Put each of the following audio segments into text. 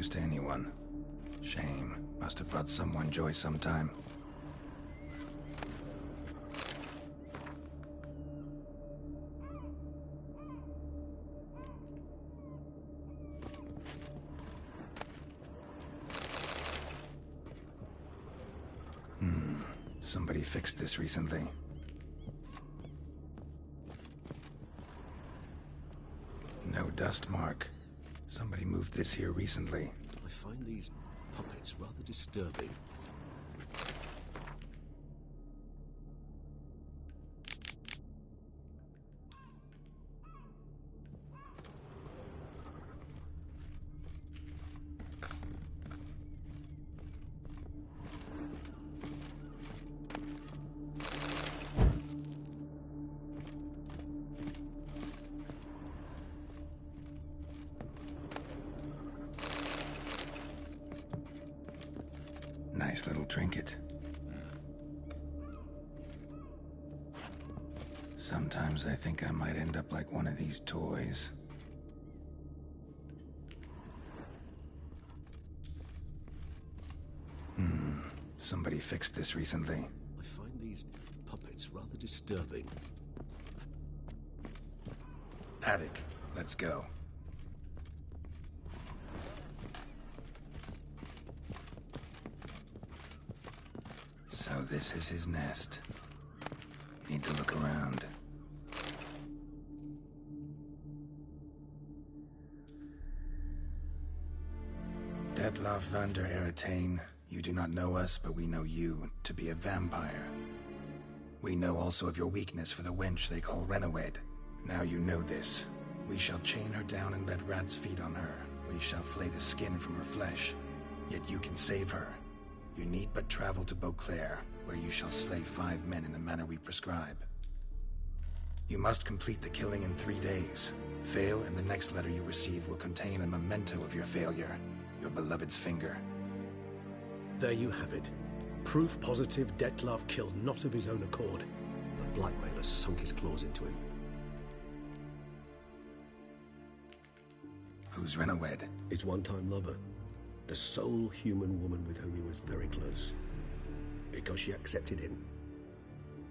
use to anyone. Shame. Must have brought someone joy sometime. Somebody fixed this recently. No dust mark. Somebody moved this here recently. I find these puppets rather disturbing. Nice little trinket. Sometimes I think I might end up like one of these toys. Somebody fixed this recently. I find these puppets rather disturbing. Attic, let's go. So this is his nest. Need to look around. Detloff van der Eretain, you do not know us, but we know you to be a vampire. We know also of your weakness for the wench they call Renawed. Now you know this. We shall chain her down and let rats feed on her. We shall flay the skin from her flesh. Yet you can save her. You need but travel to Beauclair, where you shall slay 5 men in the manner we prescribe. You must complete the killing in 3 days. Fail, and the next letter you receive will contain a memento of your failure. Your beloved's finger. There you have it. Proof positive Detlav killed not of his own accord. The blackmailer sunk his claws into him. Who's Renawed? His one-time lover. The sole human woman with whom he was very close. Because she accepted him.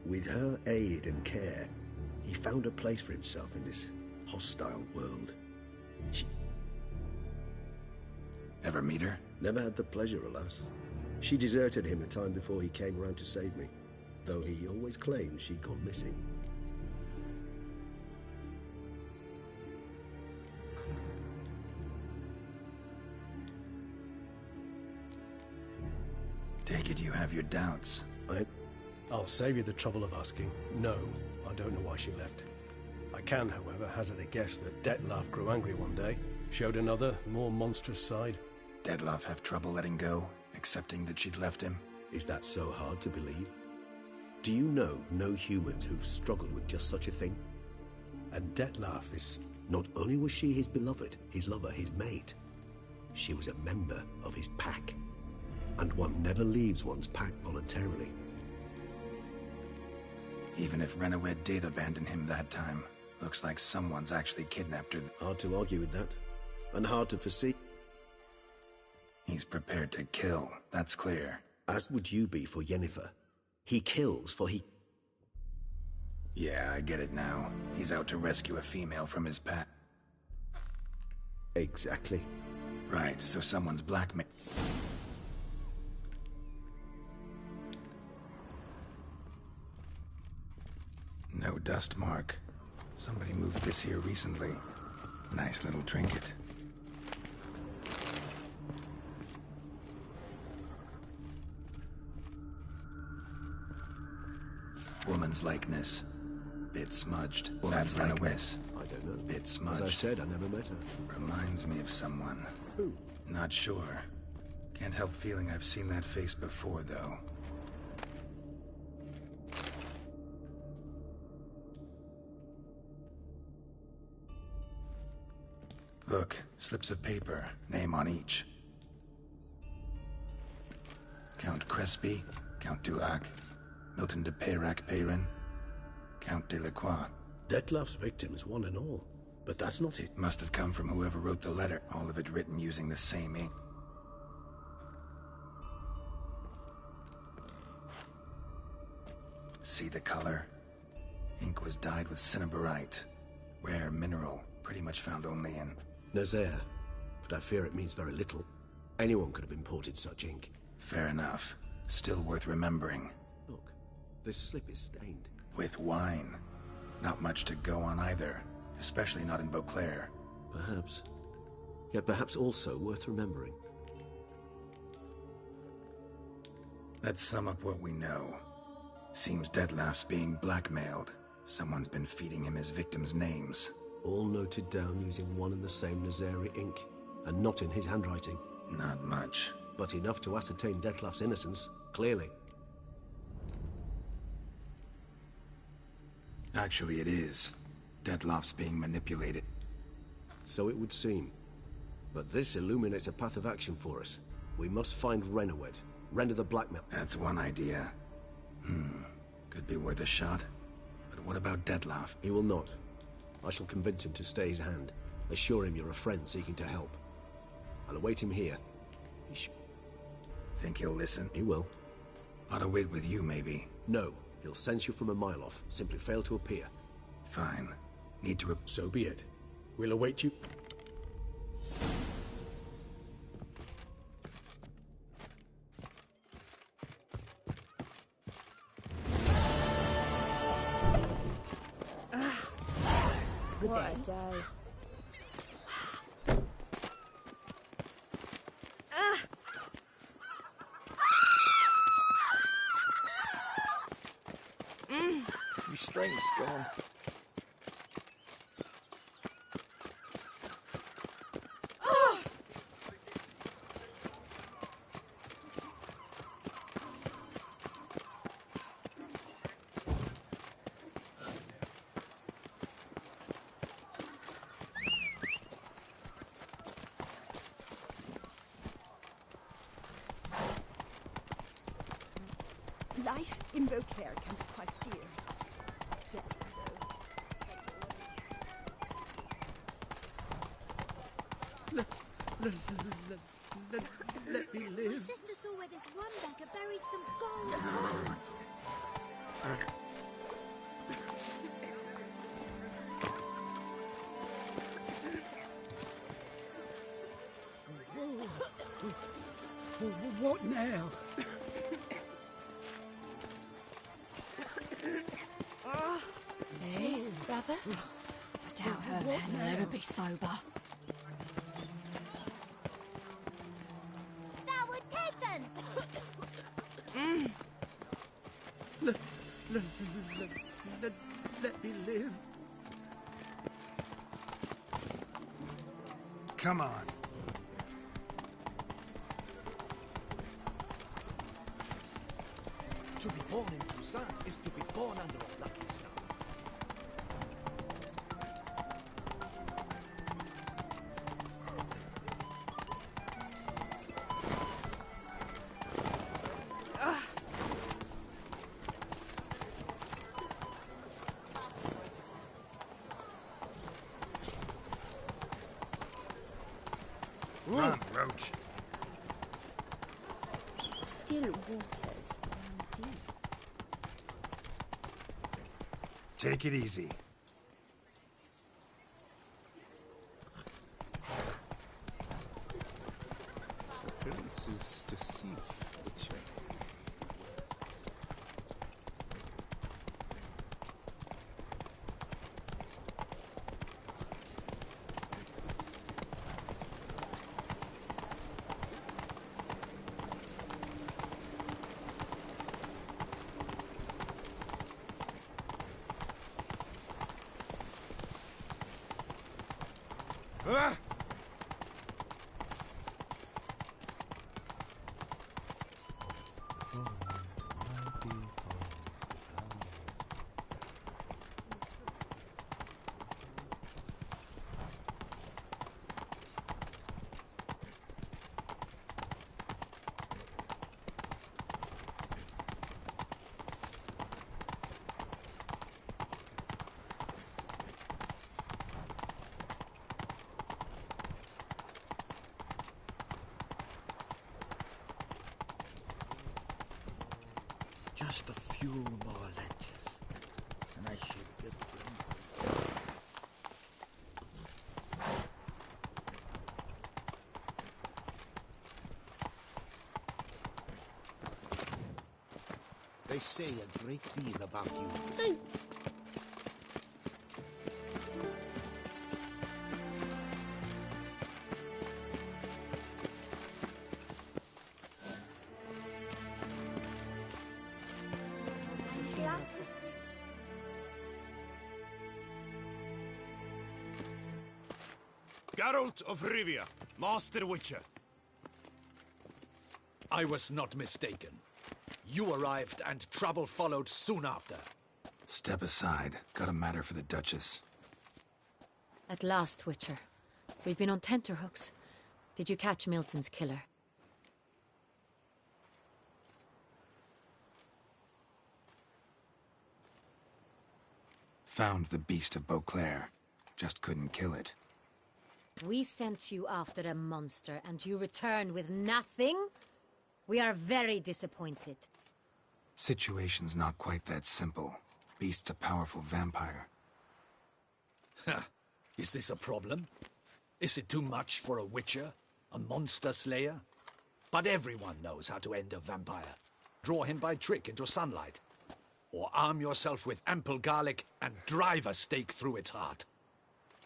With her aid and care, he found a place for himself in this hostile world. She Ever meet her? never had the pleasure, alas. She deserted him a time before he came round to save me, though he always claimed she'd gone missing. Take it you have your doubts. I'll save you the trouble of asking. No, I don't know why she left. I can, however, hazard a guess that Detlav grew angry one day, showed another, more monstrous side. Detlav have trouble letting go, accepting that she'd left him? Is that so hard to believe? Do you know no humans who've struggled with just such a thing? And Detlav is... Not only was she his beloved, his lover, his mate, she was a member of his pack. And one never leaves one's pack voluntarily. Even if Renawed did abandon him that time, looks like someone's actually kidnapped her. Hard to argue with that, and hard to foresee. He's prepared to kill, that's clear. As would you be for Yennefer. He kills for he... Yeah, I get it now. He's out to rescue a female from his pack. Exactly. Right, so someone's blackmail. No dust mark. Somebody moved this here recently. Nice little trinket. Woman's likeness. Bit smudged. That's Renawed. I don't know. Bit smudged. As I said, I never met her. Reminds me of someone. Who? Not sure. Can't help feeling I've seen that face before, though. Look, slips of paper, name on each. Count Crespi, Count Dulac, Milton de Peyrac Peyrin, Count de la Croix. Detlav's victims, one and all. But that's not it. Must have come from whoever wrote the letter, all of it written using the same ink. See the color? Ink was dyed with cinnabarite. Rare mineral, pretty much found only in... Nazaire, but I fear it means very little. Anyone could have imported such ink. Fair enough. Still worth remembering. Look, this slip is stained. With wine. Not much to go on either. Especially not in Beauclair. Perhaps. Yet perhaps also worth remembering. Let's sum up what we know. Seems Detlef's being blackmailed. Someone's been feeding him his victims' names. All noted down using one and the same Nazaire ink, and not in his handwriting. Not much. But enough to ascertain Detlef's innocence, clearly. Actually, it is. Detlef's being manipulated. So it would seem. But this illuminates a path of action for us. We must find Renowed, render the blackmail. That's one idea. Could be worth a shot. But what about Detlef? He will not. I shall convince him to stay his hand. Assure him you're a friend seeking to help. I'll await him here. Think he'll listen? He will. Ought to wait with you, maybe. No, he'll sense you from a mile off. Simply fail to appear. Fine. Need to So be it. We'll await you. Good day. Your strength's gone. Life in Beauclair can be quite dear. Death, Let me live. My sister saw where this one beggar buried some gold. What now? Me, brother? I doubt her man will ever be sober. That would Titan! Let me live. Come on. To be born in Toussaint is to be born under a lucky star. Run, Roach. Still waters run deep. Take it easy. Appearances deceive the chain. Ah! Just a few more ledges, and I should get them. They say a great deal about you. Geralt of Rivia, Master Witcher. I was not mistaken. You arrived and trouble followed soon after. Step aside. Got a matter for the Duchess. At last, Witcher. We've been on tenterhooks. Did you catch Milton's killer? Found the beast of Beauclair. Just couldn't kill it. We sent you after a monster, and you returned with nothing? We are very disappointed. Situation's not quite that simple. Beast's a powerful vampire. Is this a problem? Is it too much for a witcher? A monster slayer? But everyone knows how to end a vampire. Draw him by trick into sunlight. Or arm yourself with ample garlic and drive a stake through its heart.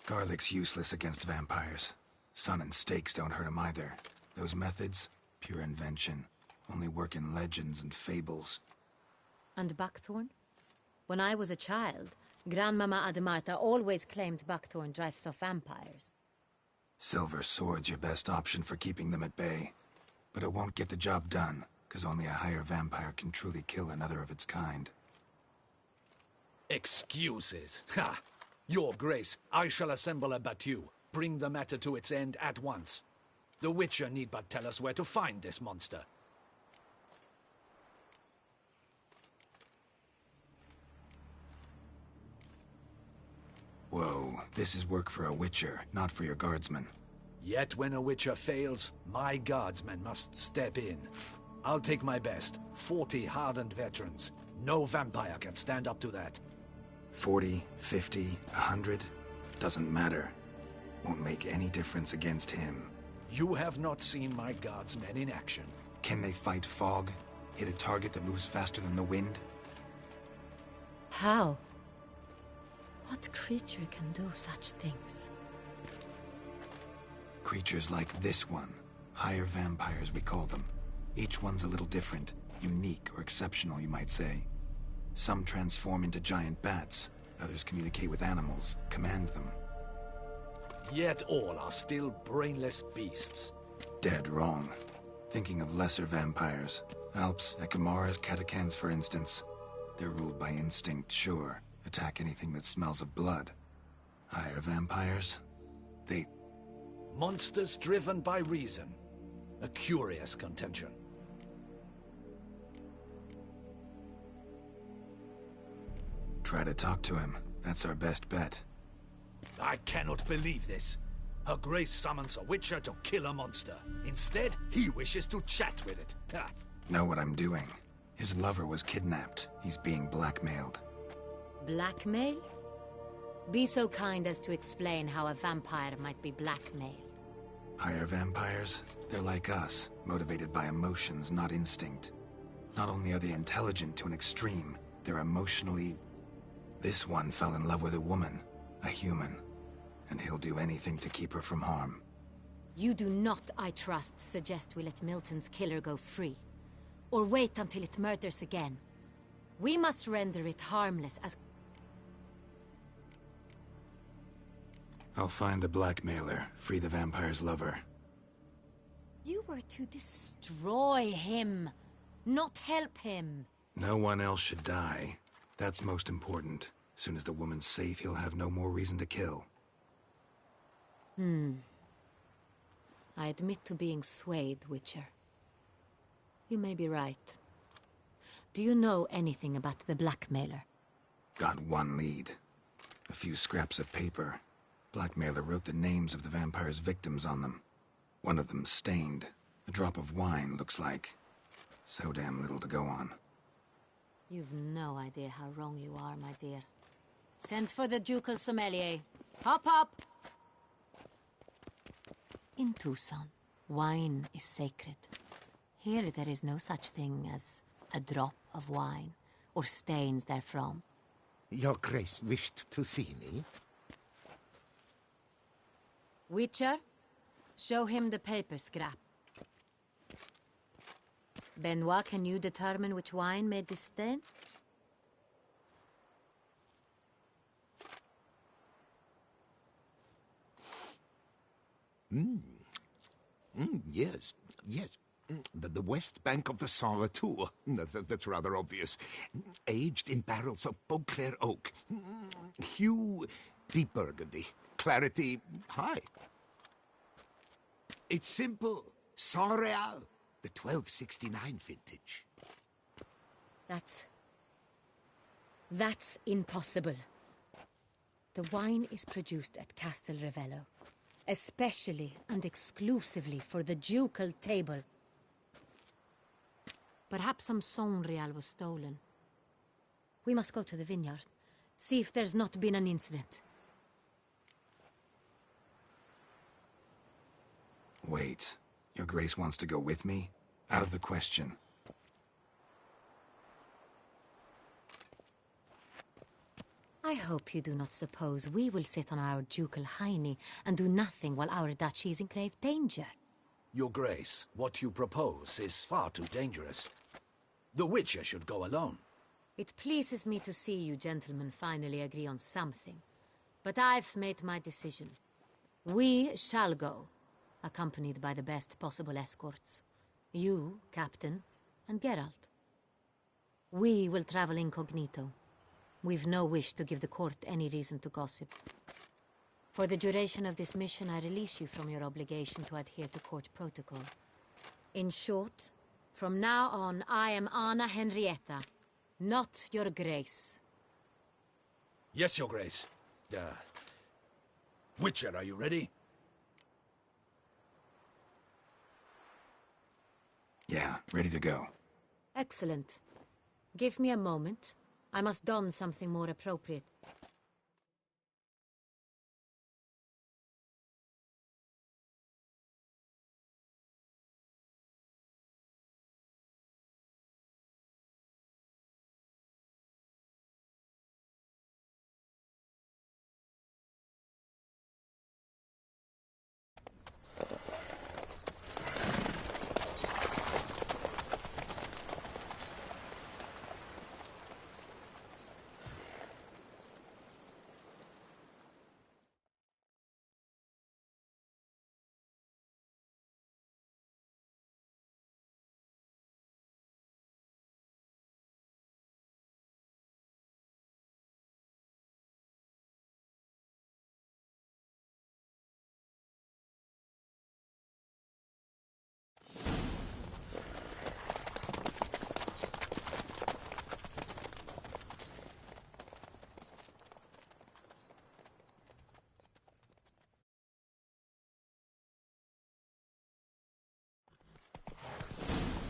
Garlic's useless against vampires. Sun and stakes don't hurt him either. Those methods, pure invention. Only work in legends and fables. And buckthorn? When I was a child, Grandmama Ademarta always claimed buckthorn drives off vampires. Silver sword's your best option for keeping them at bay. But it won't get the job done, because only a higher vampire can truly kill another of its kind. Excuses. Ha! Your Grace, I shall assemble a battue. Bring the matter to its end at once. The Witcher need but tell us where to find this monster. Whoa, this is work for a Witcher, not for your guardsmen. Yet when a Witcher fails, my guardsmen must step in. I'll take my best. 40 hardened veterans. No vampire can stand up to that. 40, 50, 100? Doesn't matter. Won't make any difference against him. You have not seen my guardsmen in action. Can they fight fog? Hit a target that moves faster than the wind? How? What creature can do such things? Creatures like this one. Higher vampires, we call them. Each one's a little different. Unique or exceptional, you might say. Some transform into giant bats. Others communicate with animals, command them. Yet all are still brainless beasts. Dead wrong. Thinking of lesser vampires. Alps, Ekamaras, Catacans, for instance. They're ruled by instinct, sure. Attack anything that smells of blood. Higher vampires? They... Monsters driven by reason. A curious contention. Try to talk to him. That's our best bet. I cannot believe this. Her Grace summons a Witcher to kill a monster. Instead, he wishes to chat with it. Ha. Know what I'm doing. His lover was kidnapped. He's being blackmailed. Blackmail? Be so kind as to explain how a vampire might be blackmailed. Higher vampires? They're like us, motivated by emotions, not instinct. Not only are they intelligent to an extreme, they're emotionally... This one fell in love with a woman, a human, and he'll do anything to keep her from harm. You do not, I trust, suggest we let Milton's killer go free. Or wait until it murders again. We must render it harmless as... I'll find the blackmailer, free the vampire's lover. You were to destroy him, not help him. No one else should die. That's most important. Soon as the woman's safe, he'll have no more reason to kill. I admit to being swayed, Witcher. You may be right. Do you know anything about the blackmailer? Got one lead. A few scraps of paper. Blackmailer wrote the names of the vampire's victims on them. One of them stained. A drop of wine, looks like. So damn little to go on. You've no idea how wrong you are, my dear. Send for the ducal sommelier. Hop, hop! In Tucson, wine is sacred. Here there is no such thing as a drop of wine, or stains therefrom. Your Grace wished to see me? Witcher, show him the paper scrap. Benoit, can you determine which wine made this stain? Yes, yes. The west bank of the Saint Tour. That's rather obvious. Aged in barrels of Beauclair oak. Hue, deep burgundy. Clarity, high. It's simple. Saint Real, the 1269 vintage. That's impossible. The wine is produced at Castel Ravello, especially and exclusively for the ducal table. Perhaps some Saint Real was stolen. We must go to the vineyard, see if there's not been an incident. Wait. Your Grace wants to go with me? Out of the question. I hope you do not suppose we will sit on our ducal hiney and do nothing while our duchy is in grave danger. Your Grace, what you propose is far too dangerous. The Witcher should go alone. It pleases me to see you gentlemen finally agree on something. But I've made my decision. We shall go, accompanied by the best possible escorts. You, Captain, and Geralt. We will travel incognito. We've no wish to give the court any reason to gossip. For the duration of this mission, I release you from your obligation to adhere to court protocol. In short, from now on, I am Anna Henrietta, not your Grace. Yes, Your Grace. Witcher, are you ready? Yeah, ready to go. Excellent. Give me a moment. I must don something more appropriate.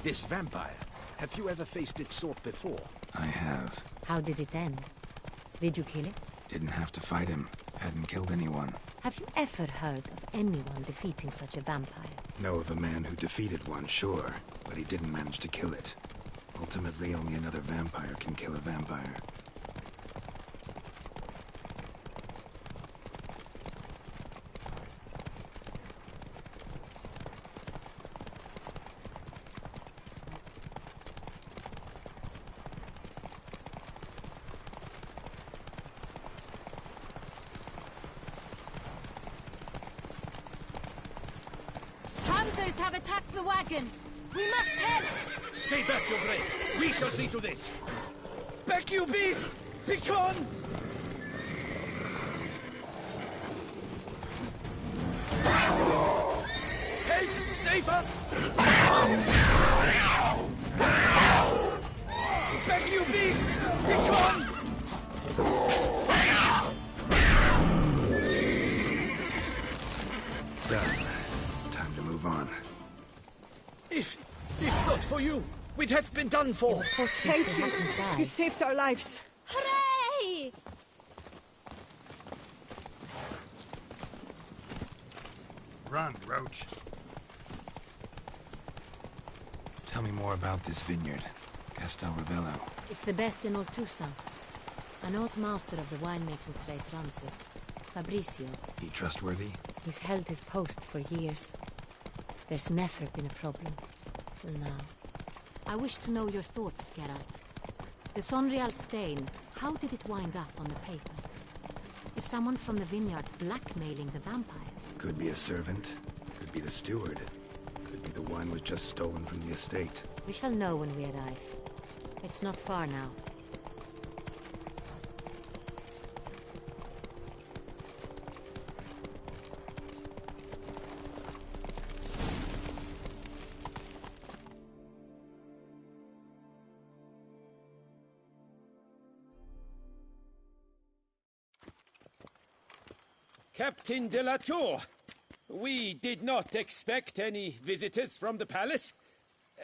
This vampire, have you ever faced its sort before? I have. How did it end? Did you kill it? Didn't have to fight him. Hadn't killed anyone. Have you ever heard of anyone defeating such a vampire? Know of a man who defeated one, sure, but he didn't manage to kill it. Ultimately, only another vampire can kill a vampire. Hunters have attacked the wagon! We must help! Stay back, Your Grace. We shall see to this. Back, you beast! HeaKwon! Help! Save us! Back, you beast! HeaKwon! Done. Time to move on. If not for you, We'd have been done for! Thank you. You saved our lives. Hooray! Run, Roach. Tell me more about this vineyard, Castel Ravello. It's the best in all Toussaint. An old master of the winemaking trade runs it. Fabrizio. He trustworthy? He's held his post for years. There's never been a problem. Till now. I wish to know your thoughts, Geralt. The Sonreal stain, how did it wind up on the paper? Is someone from the vineyard blackmailing the vampire? Could be a servant. Could be the steward. Could be the wine was just stolen from the estate. We shall know when we arrive. It's not far now. Captain de la Tour, we did not expect any visitors from the palace.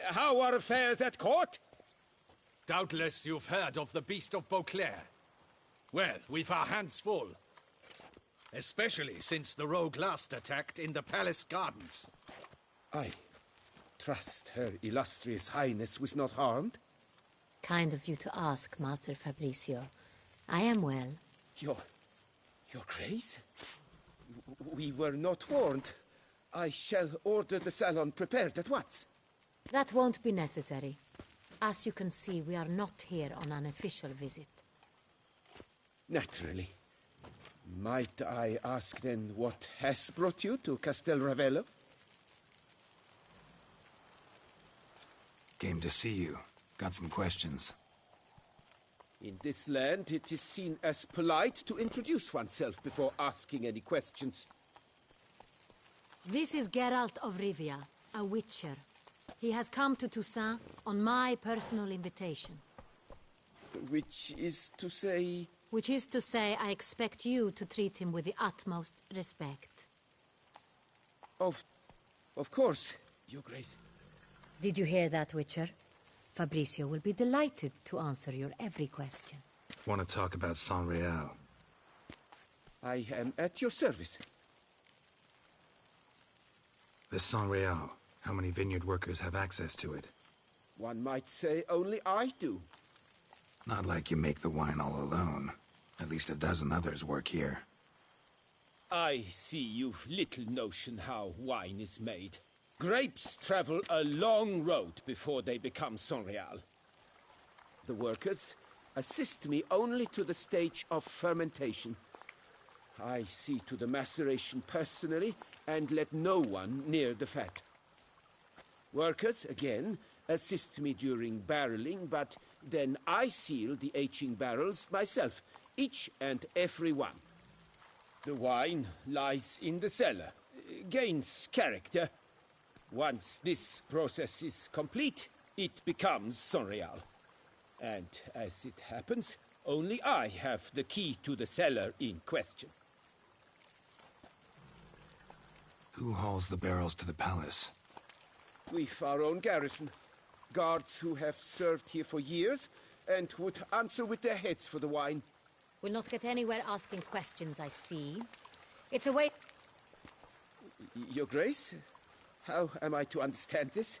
How are affairs at court? Doubtless you've heard of the Beast of Beauclair. Well, we've our hands full. Especially since the rogue last attacked in the palace gardens. I trust Her Illustrious Highness was not harmed? Kind of you to ask, Master Fabrizio. I am well. Your Grace? We were not warned. I shall order the salon prepared at once. That won't be necessary. As you can see, we are not here on an official visit. Naturally. Might I ask then what has brought you to Castel Ravello? Came to see you. Got some questions. In this land, it is seen as polite to introduce oneself before asking any questions. This is Geralt of Rivia, a witcher. He has come to Toussaint on my personal invitation. Which is to say... Which is to say, I expect you to treat him with the utmost respect. Of course, Your Grace. Did you hear that, Witcher? Fabrizio will be delighted to answer your every question. Want to talk about Sonreal? I am at your service. The Sonreal. How many vineyard workers have access to it? One might say only I do. Not like you make the wine all alone. At least a dozen others work here. I see you've little notion how wine is made. Grapes travel a long road before they become Sonreal. The workers assist me only to the stage of fermentation. I see to the maceration personally and let no one near the fat. Workers, again, assist me during barreling, but then I seal the aging barrels myself, each and every one. The wine lies in the cellar, gains character. Once this process is complete, it becomes Sonreal. And as it happens, only I have the key to the cellar in question. Who hauls the barrels to the palace? We've our own garrison. Guards who have served here for years and would answer with their heads for the wine. We'll not get anywhere asking questions, I see. It's a way... Your Grace? How am I to understand this?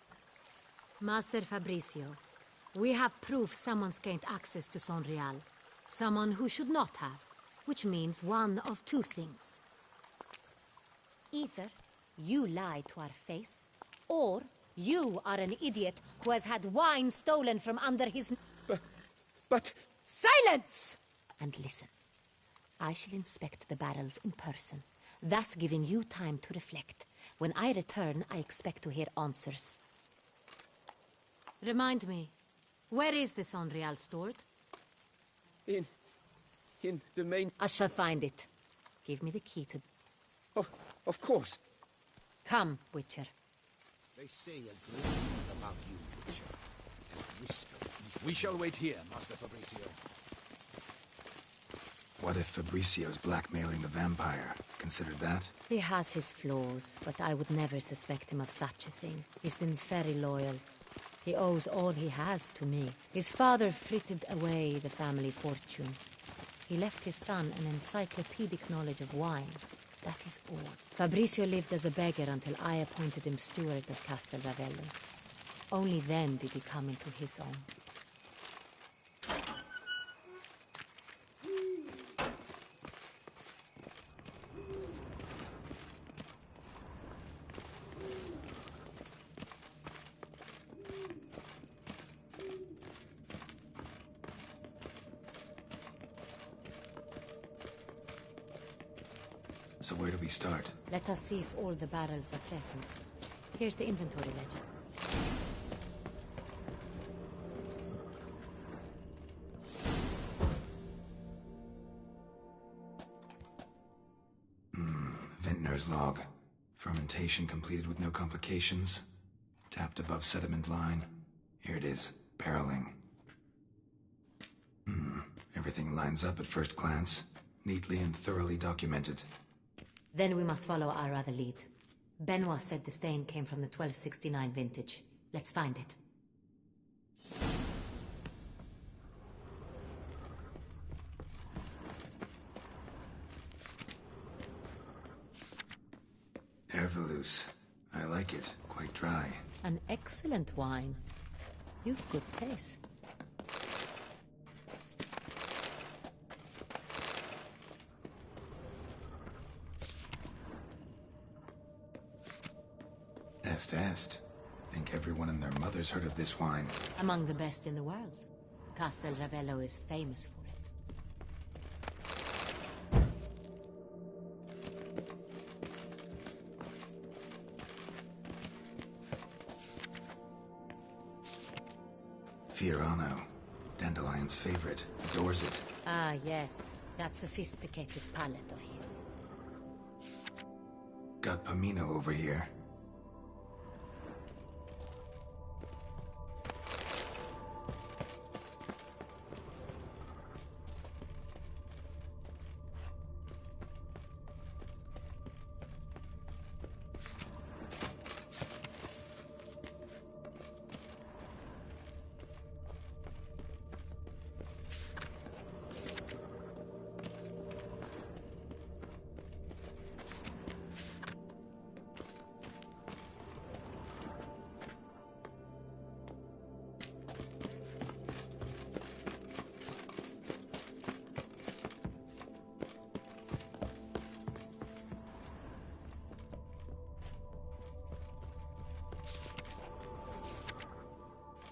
Master Fabrizio, we have proof someone's gained access to Sonreal. Someone who should not have, which means one of two things. Either you lie to our face, or you are an idiot who has had wine stolen from under his... But... Silence! And listen. I shall inspect the barrels in person, thus giving you time to reflect. When I return, I expect to hear answers. Remind me, where is the Sonreal stored? In the main... I shall find it. Give me the key to... Of course. Come, Witcher. They say a great deal about you, Witcher. And whisper. We shall wait here, Master Fabrizio. What if Fabricio's blackmailing the vampire? Considered that? He has his flaws, but I would never suspect him of such a thing. He's been very loyal. He owes all he has to me. His father frittered away the family fortune. He left his son an encyclopedic knowledge of wine. That is all. Fabrizio lived as a beggar until I appointed him steward of Castel Ravello. Only then did he come into his own. So where do we start? Let us see if all the barrels are present. Here's the inventory ledger. Vintner's log. Fermentation completed with no complications. Tapped above sediment line. Here it is. Barreling. Everything lines up at first glance. Neatly and thoroughly documented. Then we must follow our other lead. Benoit said the stain came from the 1269 vintage. Let's find it. Herveloos. I like it. Quite dry. An excellent wine. You've good taste. Est. Think everyone and their mother's heard of this wine. Among the best in the world. Castel Ravello is famous for it. Fiorano. Dandelion's favorite. Adores it. Ah, yes. That sophisticated palate of his. Got Pomino over here.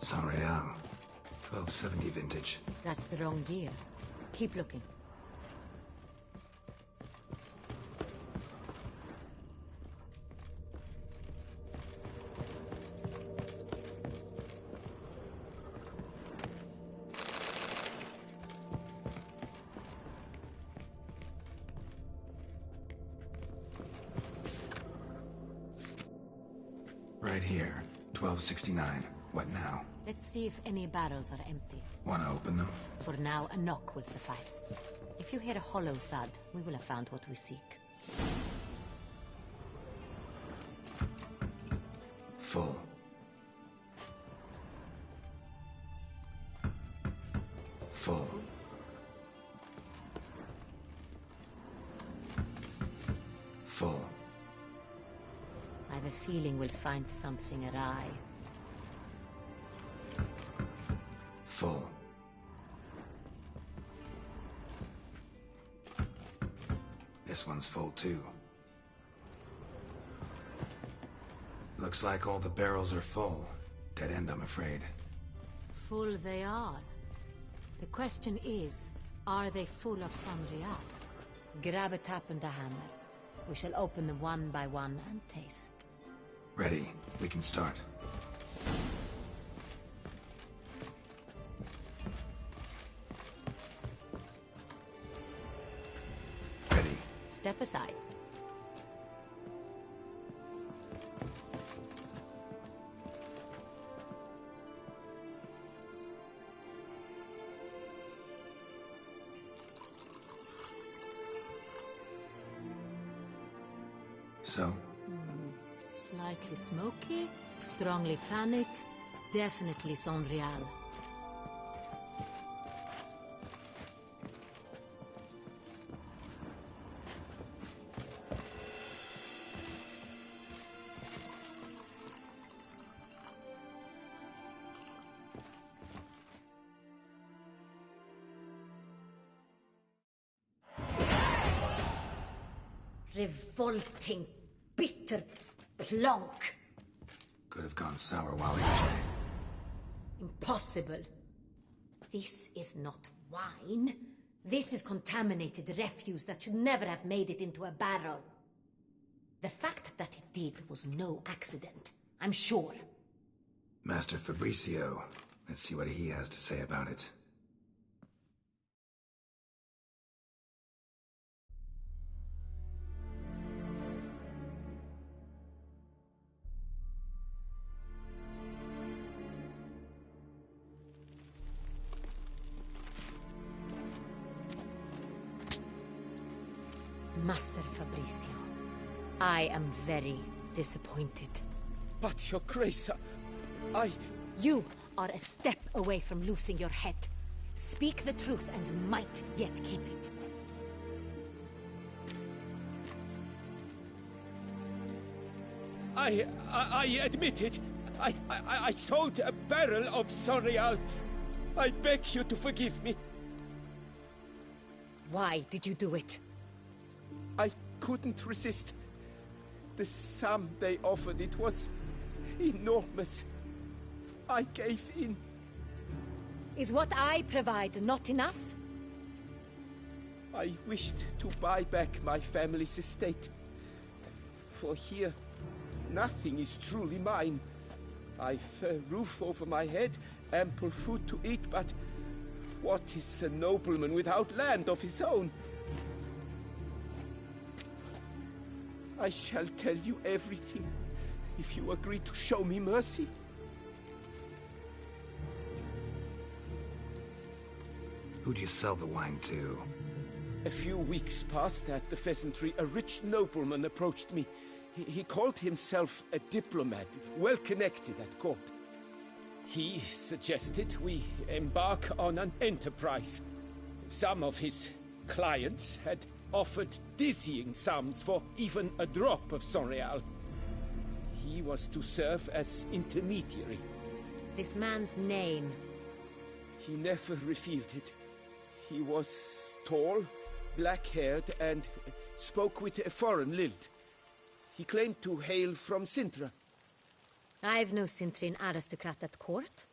San Real. 1270 vintage. That's the wrong year. Keep looking. Right here. 1269. What now? Let's see if any barrels are empty. Wanna open them? For now, a knock will suffice. If you hear a hollow thud, we will have found what we seek. Full. Full. Full. I have a feeling we'll find something awry. Full. This one's full too. Looks like all the barrels are full. Dead end, I'm afraid. Full they are. The question is, are they full of San Real? Grab a tap and a hammer. We shall open them one by one and taste. Ready. We can start. Ready. Step aside. So? Slightly smoky, strongly tannic, definitely Sonreal. Revolting, bitter plonk. Could have gone sour while aging. Impossible. This is not wine. This is contaminated refuse that should never have made it into a barrel. The fact that it did was no accident, I'm sure. Master Fabricio. Let's see what he has to say about it. Master Fabricio, I am very disappointed. But, Your Grace, I... You are a step away from losing your head. Speak the truth and you might yet keep it. I admit it. I sold a barrel of Sonreal. I beg you to forgive me. Why did you do it? I couldn't resist. The sum they offered, it was enormous. I gave in. Is what I provide not enough? I wished to buy back my family's estate. For here, nothing is truly mine. I've a roof over my head, ample food to eat, but what is a nobleman without land of his own? I shall tell you everything, if you agree to show me mercy. Who do you sell the wine to? A few weeks past at the pheasantry, a rich nobleman approached me. He called himself a diplomat, well connected at court. He suggested we embark on an enterprise. Some of his clients had offered dizzying sums for even a drop of Sonreal. He was to serve as intermediary. This man's name? He never revealed it. He was tall, black-haired, and spoke with a foreign lilt. He claimed to hail from Sintra. I've no Sintrian aristocrat at court.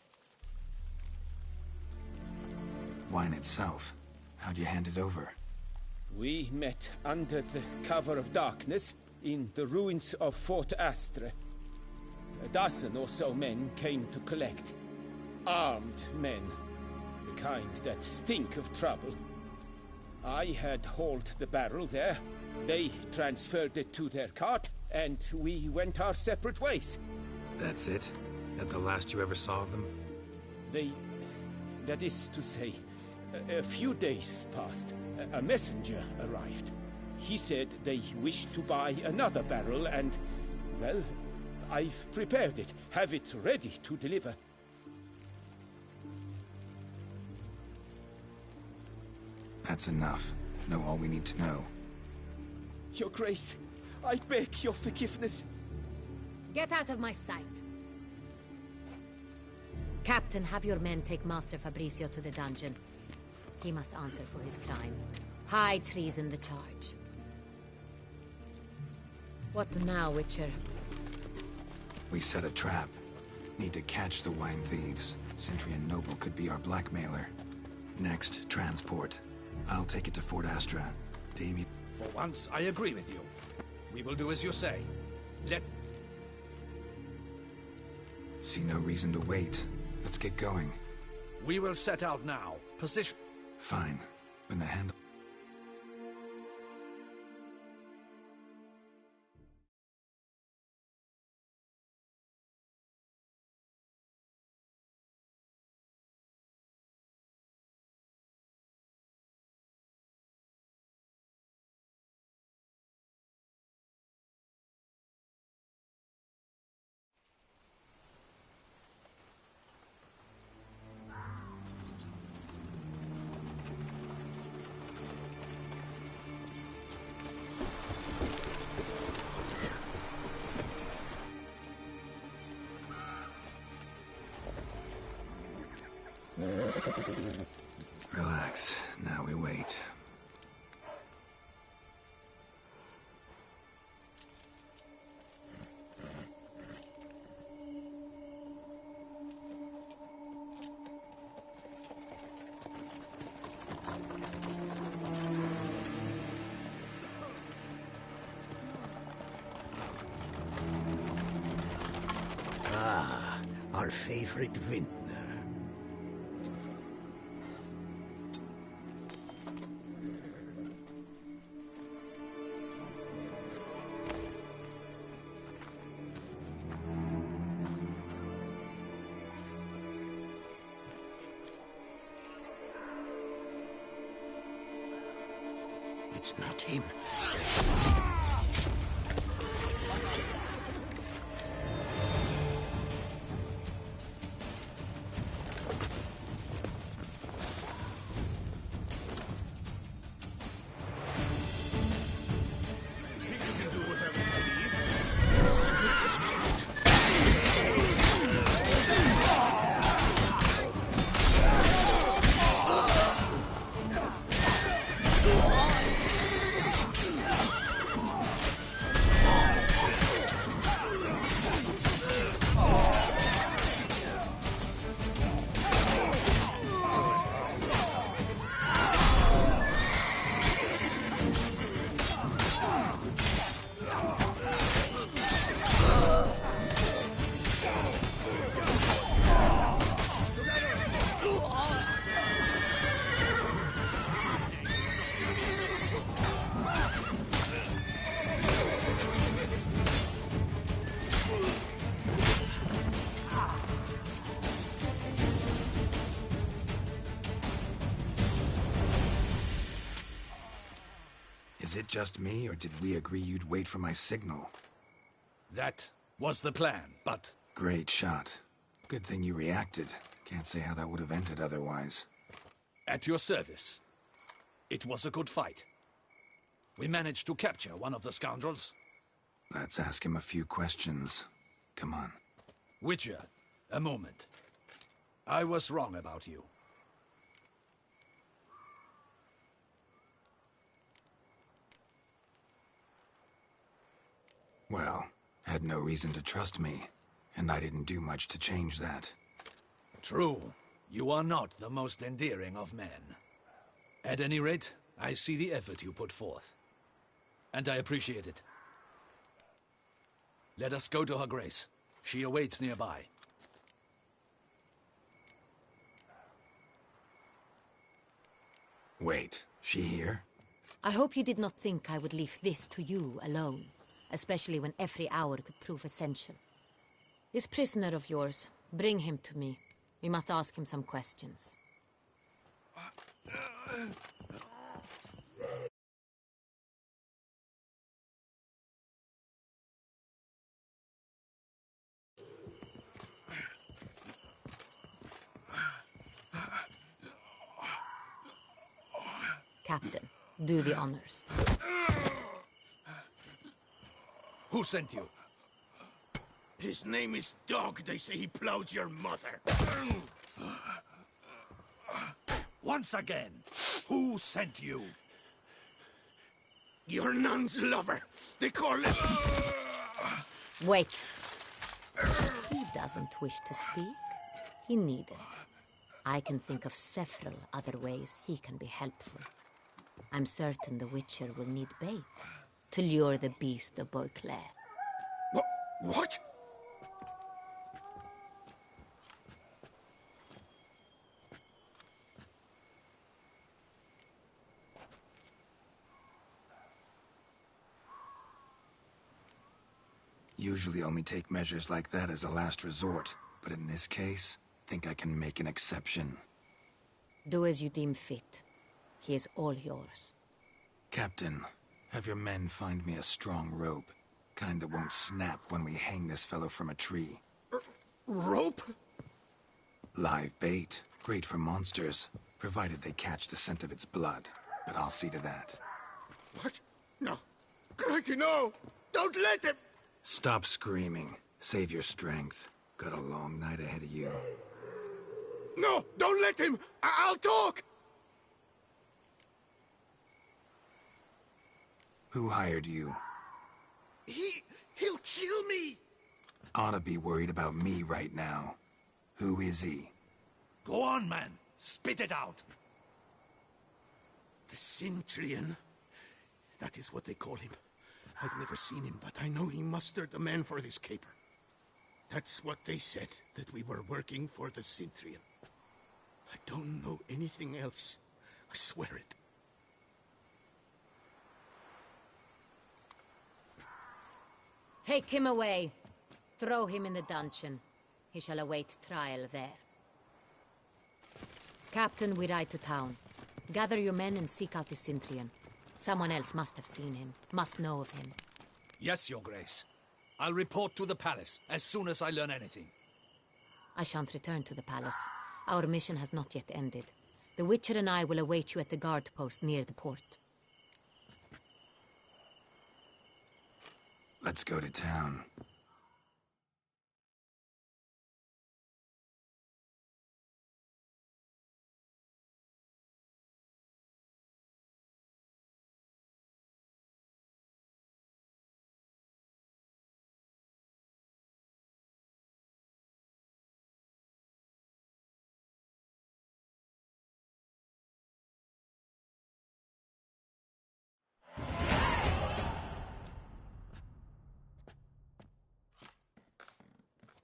Wine itself. How'd you hand it over? We met under the cover of darkness in the ruins of Fort Astre. A dozen or so men came to collect. Armed men. The kind that stink of trouble. I had hauled the barrel there. They transferred it to their cart, and we went our separate ways. That's it? That the last you ever saw of them? That is to say, a few days passed. A messenger arrived. He said they wished to buy another barrel and, well, I've prepared it. Have it ready to deliver. That's enough. Know all we need to know. Your Grace, I beg your forgiveness. Get out of my sight. Captain, have your men take Master Fabricio to the dungeon. He must answer for his crime. High treason the charge. What now, Witcher? We set a trap. Need to catch the wine thieves. Sintrian noble could be our blackmailer. Next, transport. I'll take it to Fort Astra. Damien. For once, I agree with you. We will do as you say. See no reason to wait. Let's get going. We will set out now. Position. Fine. When the handle... our favorite vintner. It's not him. Is it just me, or did we agree you'd wait for my signal? That was the plan, but... Great shot. Good thing you reacted. Can't say how that would have ended otherwise. At your service. It was a good fight. We managed to capture one of the scoundrels. Let's ask him a few questions. Come on. Witcher, a moment. I was wrong about you. Well, had no reason to trust me, and I didn't do much to change that. True. You are not the most endearing of men. At any rate, I see the effort you put forth. And I appreciate it. Let us go to her grace. She awaits nearby. Wait, she here? I hope you did not think I would leave this to you alone, especially when every hour could prove essential. This prisoner of yours, bring him to me. We must ask him some questions. Captain, do the honors. Who sent you? His name is Dog. They say he plowed your mother. Once again, who sent you? Your nun's lover. They call him... Wait. He doesn't wish to speak. He needn't. I can think of several other ways he can be helpful. I'm certain the Witcher will need bait to lure the beast of Beauclair. What? Usually only take measures like that as a last resort, but in this case, think I can make an exception. Do as you deem fit. He is all yours. Captain, have your men find me a strong rope. Kind that won't snap when we hang this fellow from a tree. Rope? Live bait. Great for monsters, provided they catch the scent of its blood. But I'll see to that. What? No. Crikey, no! Don't let him! Stop screaming. Save your strength. Got a long night ahead of you. No! Don't let him! I'll talk! Who hired you? He'll kill me! Oughta be worried about me right now. Who is he? Go on, man. Spit it out. The Centurion. That is what they call him. I've never seen him, but I know he mustered the men for this caper. That's what they said, that we were working for the Cintrian. I don't know anything else. I swear it. Take him away. Throw him in the dungeon. He shall await trial there. Captain, we ride to town. Gather your men and seek out the Cintrian. Someone else must have seen him, must know of him. Yes, Your Grace. I'll report to the palace as soon as I learn anything. I shan't return to the palace. Our mission has not yet ended. The Witcher and I will await you at the guard post near the port. Let's go to town.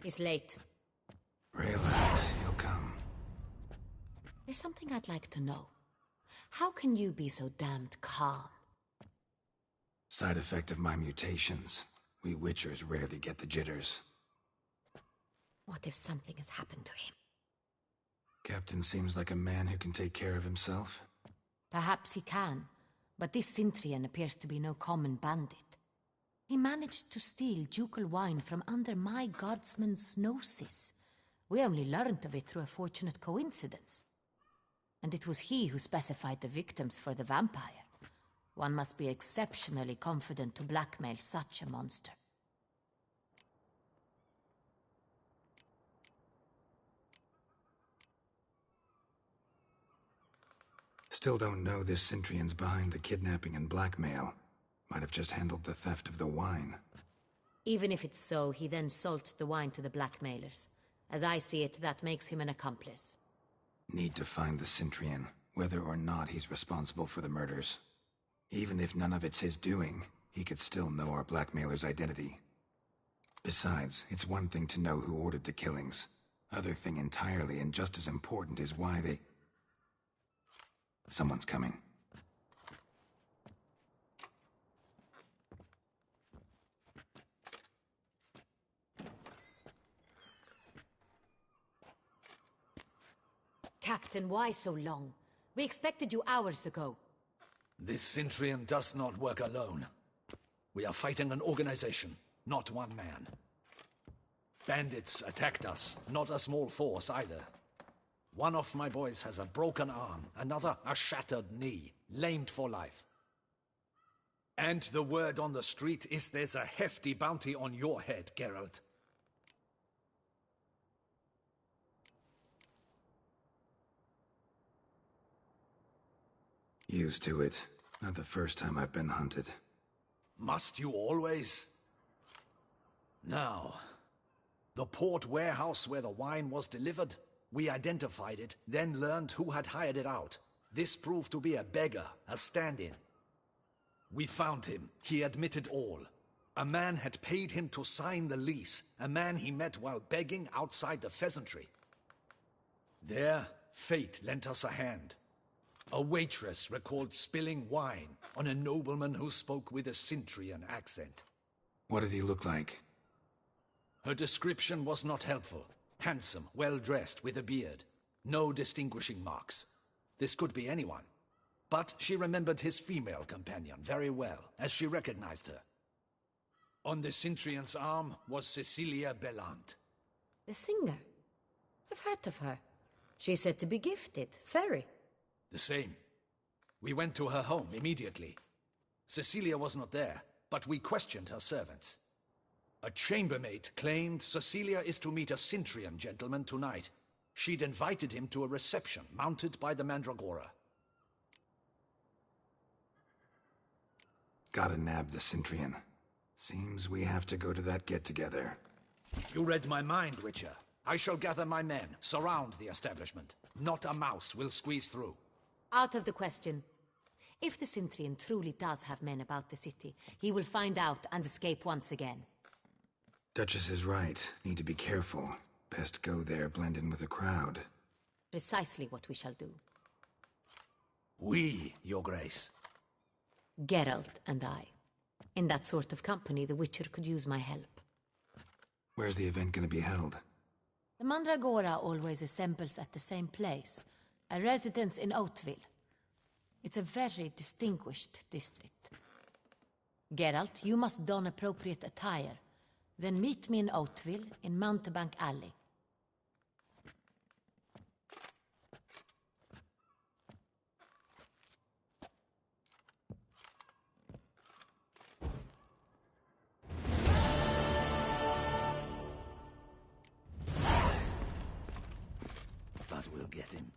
He's late. Relax, he'll come. There's something I'd like to know. How can you be so damned calm? Side effect of my mutations. We Witchers rarely get the jitters. What if something has happened to him? Captain seems like a man who can take care of himself. Perhaps he can, but this Cintrian appears to be no common bandit. He managed to steal ducal wine from under my guardsman's noses. We only learned of it through a fortunate coincidence. And it was he who specified the victims for the vampire. One must be exceptionally confident to blackmail such a monster. Still don't know this Cintrian's behind the kidnapping and blackmail. Might have just handled the theft of the wine. Even if it's so, he then sold the wine to the blackmailers. As I see it, that makes him an accomplice. Need to find the Cintrian, whether or not he's responsible for the murders. Even if none of it's his doing, he could still know our blackmailer's identity. Besides, it's one thing to know who ordered the killings. Other thing entirely, and just as important, is why they... Someone's coming. Captain, why so long? We expected you hours ago. This Cintrian does not work alone. We are fighting an organization, not one man. Bandits attacked us, not a small force either. One of my boys has a broken arm, another a shattered knee, lamed for life. And the word on the street is there's a hefty bounty on your head, Geralt. Used to it. Not the first time I've been hunted. Must you always? Now, the port warehouse where the wine was delivered, we identified it, then learned who had hired it out. This proved to be a beggar, a stand-in. We found him. He admitted all. A man had paid him to sign the lease, a man he met while begging outside the pheasantry. There, fate lent us a hand. A waitress recalled spilling wine on a nobleman who spoke with a Cintrian accent. What did he look like? Her description was not helpful. Handsome, well-dressed, with a beard. No distinguishing marks. This could be anyone. But she remembered his female companion very well, as she recognized her. On the Cintrian's arm was Cecilia Bellant. The singer? I've heard of her. She's said to be gifted, fairy. The same. We went to her home immediately. Cecilia was not there, but we questioned her servants. A chambermaid claimed Cecilia is to meet a Cintrian gentleman tonight. She'd invited him to a reception mounted by the Mandragora. Gotta nab the Cintrian. Seems we have to go to that get-together. You read my mind, Witcher. I shall gather my men, surround the establishment. Not a mouse will squeeze through. Out of the question. If the Cintrian truly does have men about the city, he will find out and escape once again. Duchess is right. Need to be careful. Best go there, blend in with the crowd. Precisely what we shall do. We, Your Grace. Geralt and I. In that sort of company, the Witcher could use my help. Where's the event gonna be held? The Mandragora always assembles at the same place, a residence in Oatville. It's a very distinguished district. Geralt, you must don appropriate attire. Then meet me in Oatville, in Mountebank Alley. But we'll get him.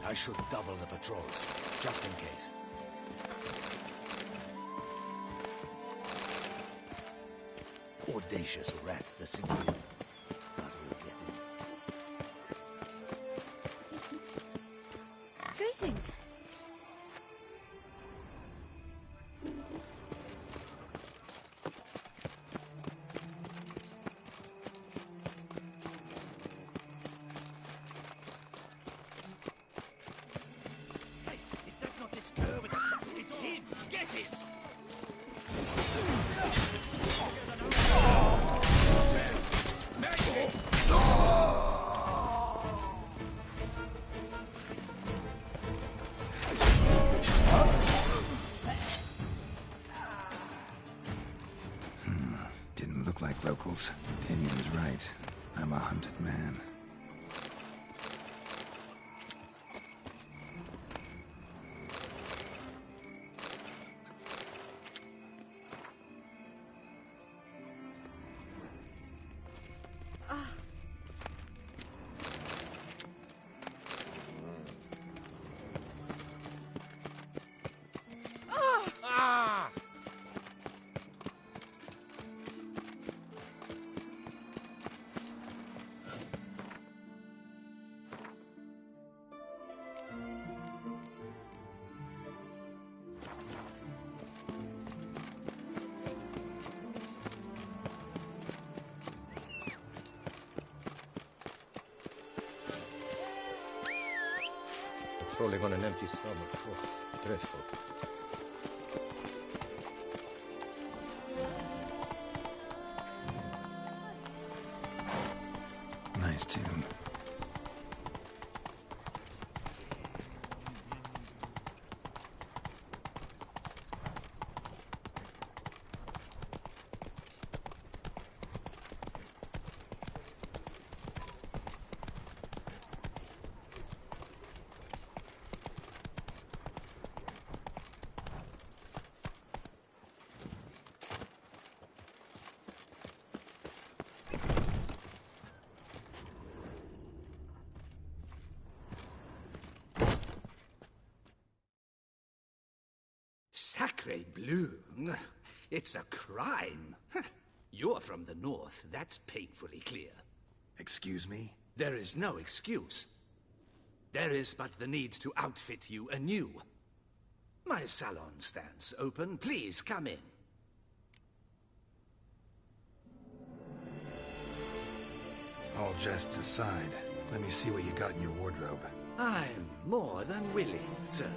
I should double the patrols, just in case. Audacious rat, the Centurion. But we'll get him. Greetings. Didn't look like locals. Daniel's right. I'm a hunted man. Crawling on an empty stomach. Oh, dreadful. Nice tune. Sacre bleu! It's a crime. You're from the north, that's painfully clear. Excuse me? There is no excuse. There is but the need to outfit you anew. My salon stands open. Please come in. All jests aside, let me see what you got in your wardrobe. I'm more than willing, sir.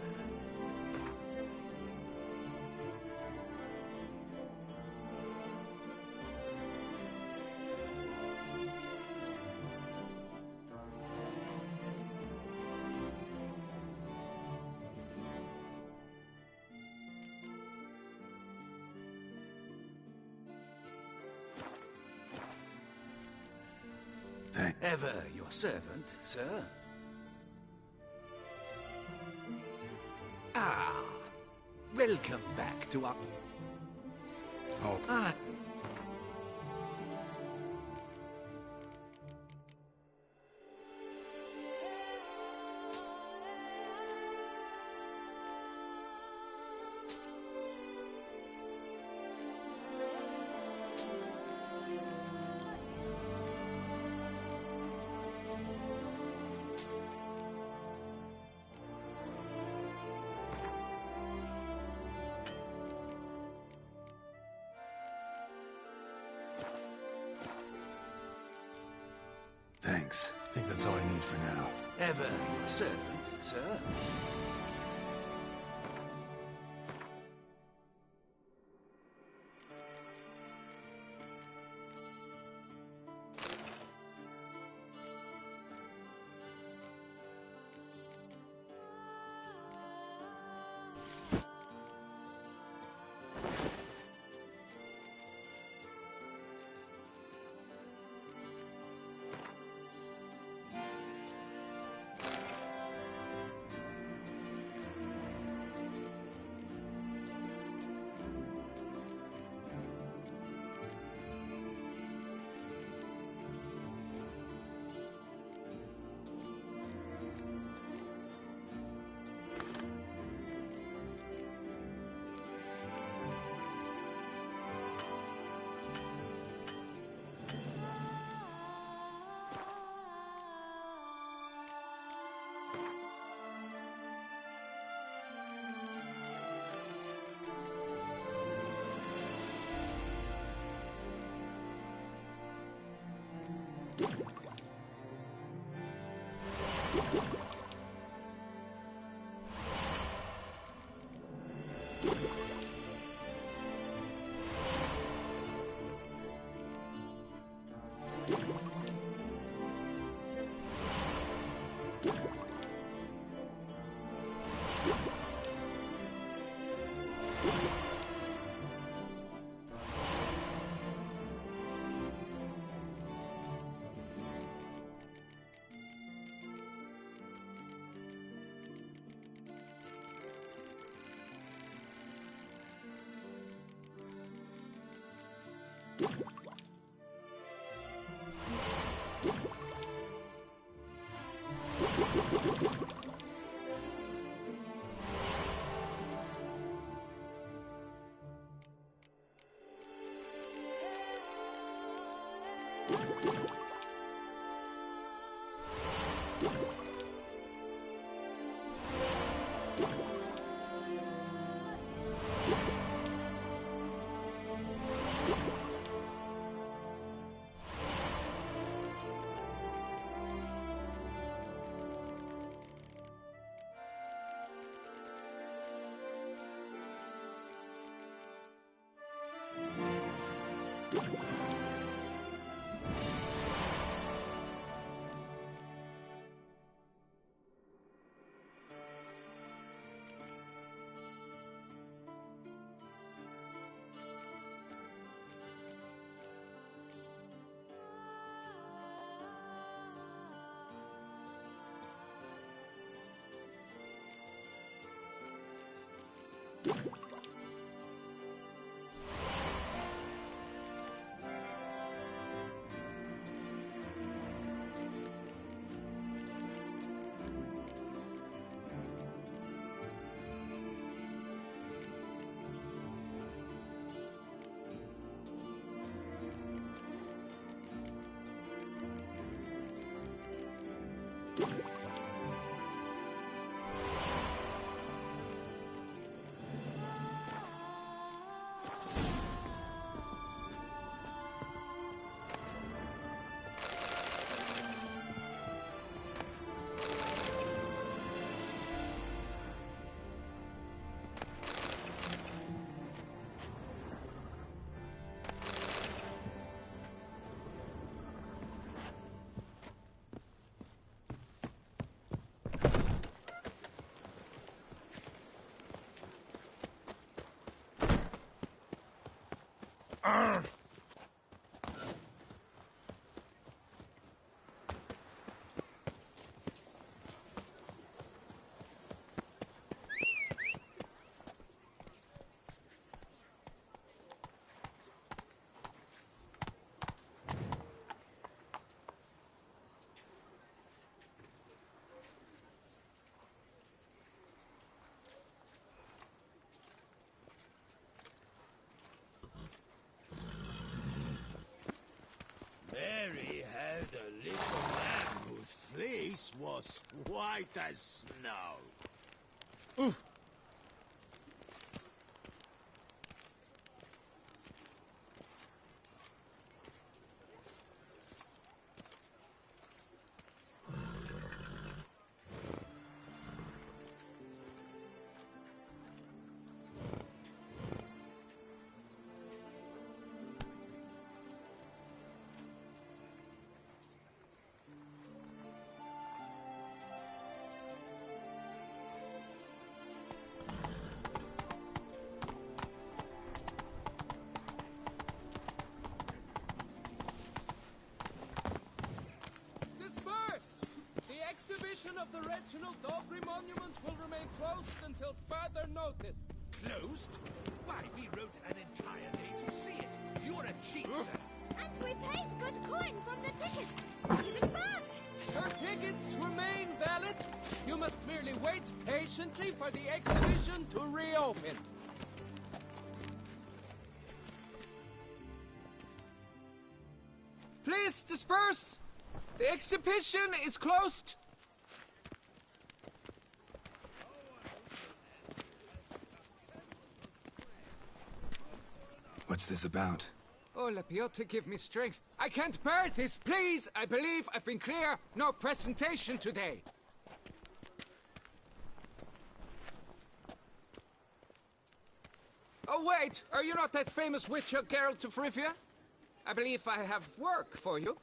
Ever your servant, sir. Ah, welcome back to our... Oh. Ah. Thanks. I think that's all I need for now. Ever your servant, sir. face was white as snow. Oof. The exhibition of the Reginald Aubrey Monument will remain closed until further notice. Closed? Why, we wrote an entire day to see it. You're a cheat, sir. And we paid good coin from the tickets. Give it back! Her tickets remain valid. You must merely wait patiently for the exhibition to reopen. Please disperse! The exhibition is closed! What's this about? Oh, Lapiota, give me strength. I can't bear this, please! I believe I've been clear. No presentation today. Oh, wait! Are you not that famous witcher, Geralt of Rivia? I believe I have work for you.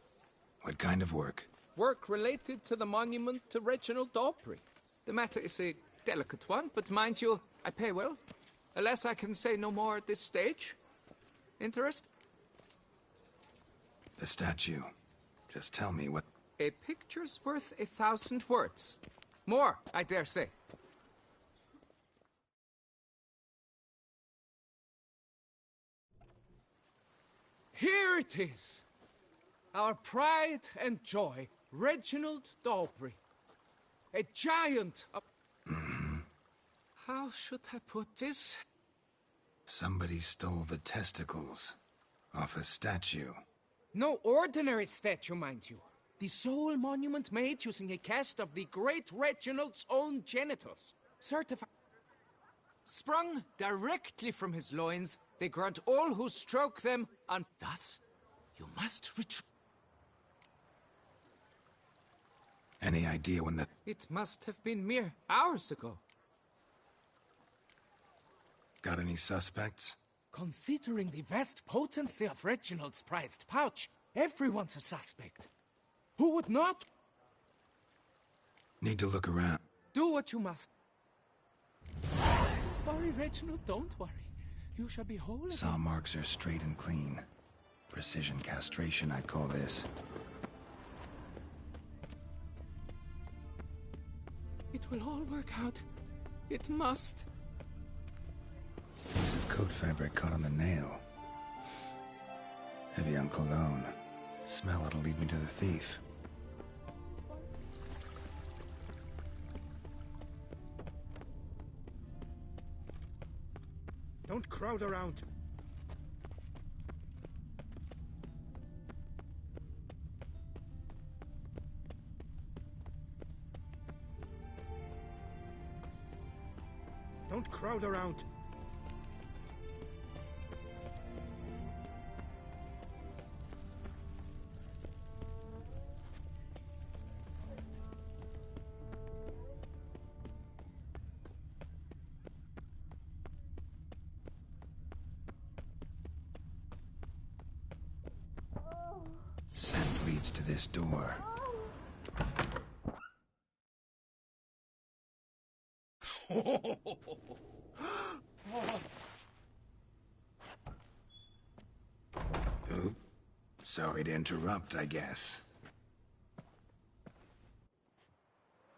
What kind of work? Work related to the monument to Reginald Aubrey. The matter is a delicate one, but mind you, I pay well. Alas, I can say no more at this stage. Interest? The statue. Just tell me what... A picture's worth 1,000 words. More, I dare say. Here it is. Our pride and joy, Reginald Aubrey. A giant of... How should I put this? Somebody stole the testicles off a statue. No ordinary statue, mind you. The sole monument made using a cast of the great Reginald's own genitals. Certified... Sprung directly from his loins, they grant all who stroke them, and thus you must retrieve... Any idea when the... It must have been mere hours ago. Got any suspects? Considering the vast potency of Reginald's prized pouch, everyone's a suspect. Who would not? Need to look around. Do what you must. Don't worry, Reginald, don't worry. You shall be whole again. Saw marks are straight and clean. Precision castration, I'd call this. It will all work out. It must. Coat fabric caught on the nail. Heavy on cologne. Smell it'll lead me to the thief. Don't crowd around. Don't crowd around. Scent leads to this door. Oop. Sorry to interrupt, I guess.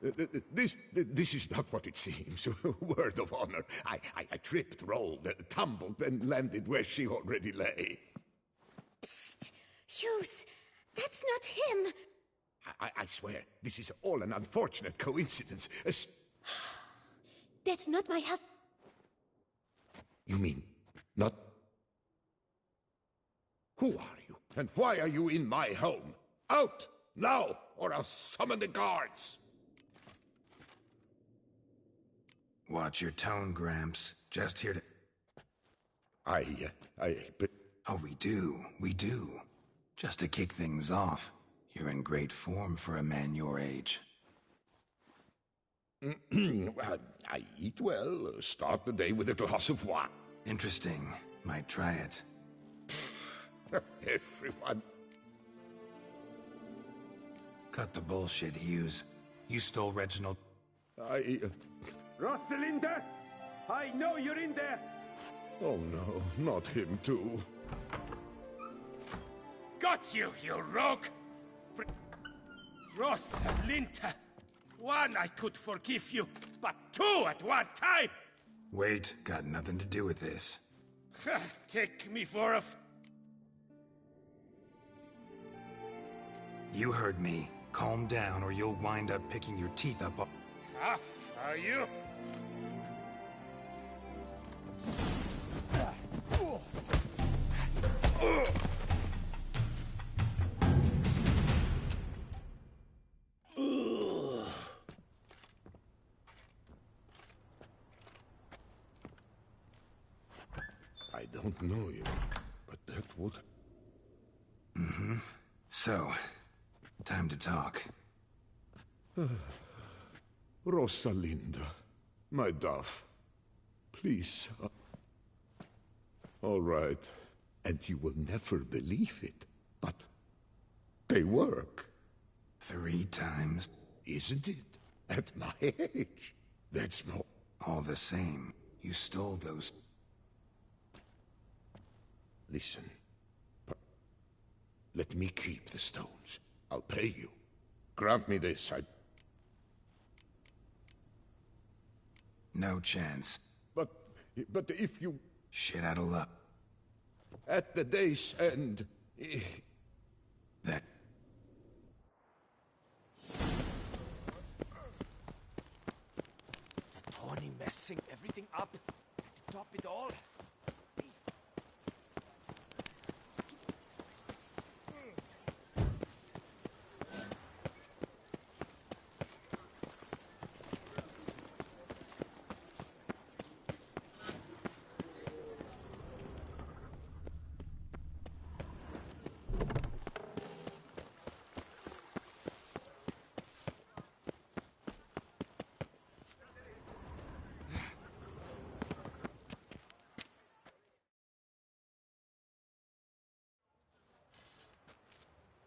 This is not what it seems. Word of honor. I tripped, rolled, tumbled, and landed where she already lay. Psst! Hughes! That's not him! I swear, this is all an unfortunate coincidence. That's not my husband. You mean, not... Who are you? And why are you in my home? Out! Now! or I'll summon the guards. Watch your tone, Gramps. Just here to... but... Oh, we do. Just to kick things off, you're in great form for a man your age. I eat well. Start the day with a glass of wine. Interesting. Might try it. Everyone. Cut the bullshit, Hughes. You stole Reginald... Rosalinda! I know you're in there! Oh no, not him too. Got you, you rogue! Rosalinda! One, I could forgive you, but two at one time! Wait, got nothing to do with this. Take me for a... You heard me. Calm down or you'll wind up picking your teeth up. Tough, are you? I don't know you, but that would... Mm-hmm. So, time to talk. Rosalinda, my dove, please. All right, and you will never believe it, but they work. 3 times? Isn't it? At my age, that's more... All the same, you stole those... Listen, let me keep the stones. I'll pay you. Grant me this, No chance. But if you... Shit out of luck. At the day's end... That... The Tawny messing everything up. To top it all.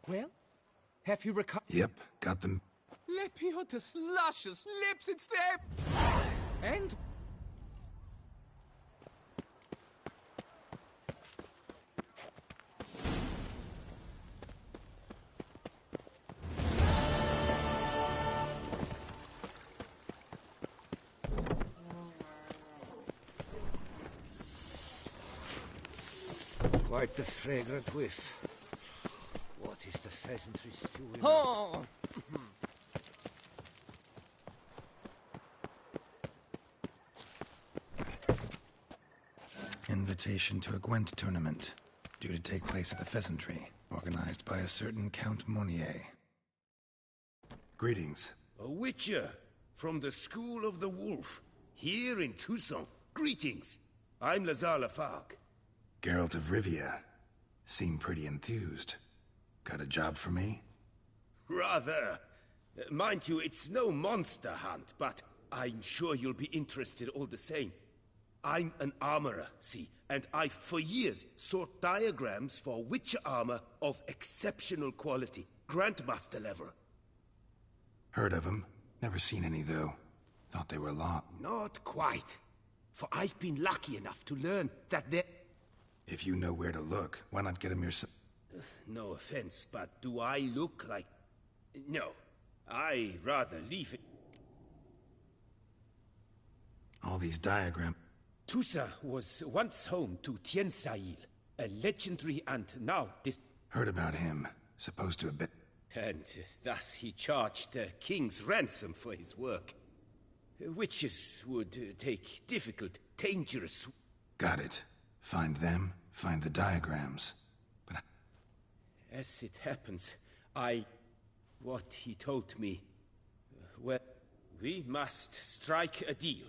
Well, have you recovered? Yep, got them. Lepiotus luscious lips and step! And... Quite the fragrant whiff. What is the pheasantry stew in Oh! Invitation to a Gwent tournament, due to take place at the Pheasantry, organized by a certain Count Monnier. Greetings. A witcher from the School of the Wolf, here in Tucson. Greetings. I'm Lazar Lafargue. Geralt of Rivia. Seem pretty enthused. Got a job for me? Rather. Mind you, it's no monster hunt, but I'm sure you'll be interested all the same. I'm an armorer, see, and I've for years sought diagrams for witcher armor of exceptional quality, Grandmaster level. Heard of them. Never seen any, though. Thought they were a lot. Not quite. For I've been lucky enough to learn that they're... If you know where to look, why not get them yourself? No offense, but do I look like... No. I rather leave it... All these diagrams... Tusa was once home to Tiensail, a legendary and now Heard about him. Supposed to have been... And thus he charged a king's ransom for his work. Witches would take difficult, dangerous... Got it. Find them, find the diagrams. But... As it happens, I what he told me. Well, we must strike a deal.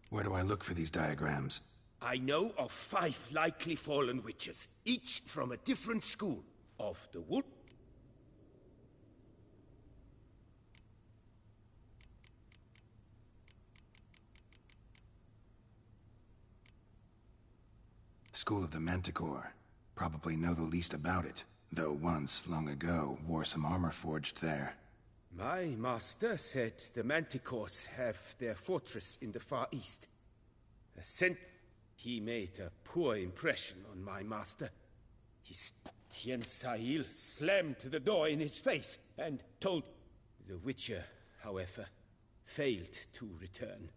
Where do I look for these diagrams? I know of 5 likely fallen witches, each from a different school. Of the wood... School of the Manticore. Probably know the least about it, though once, long ago, wore some armor forged there. My master said the Manticores have their fortress in the Far East. He made a poor impression on my master. Tien Sahil slammed the door in his face and told... The Witcher, however, failed to return.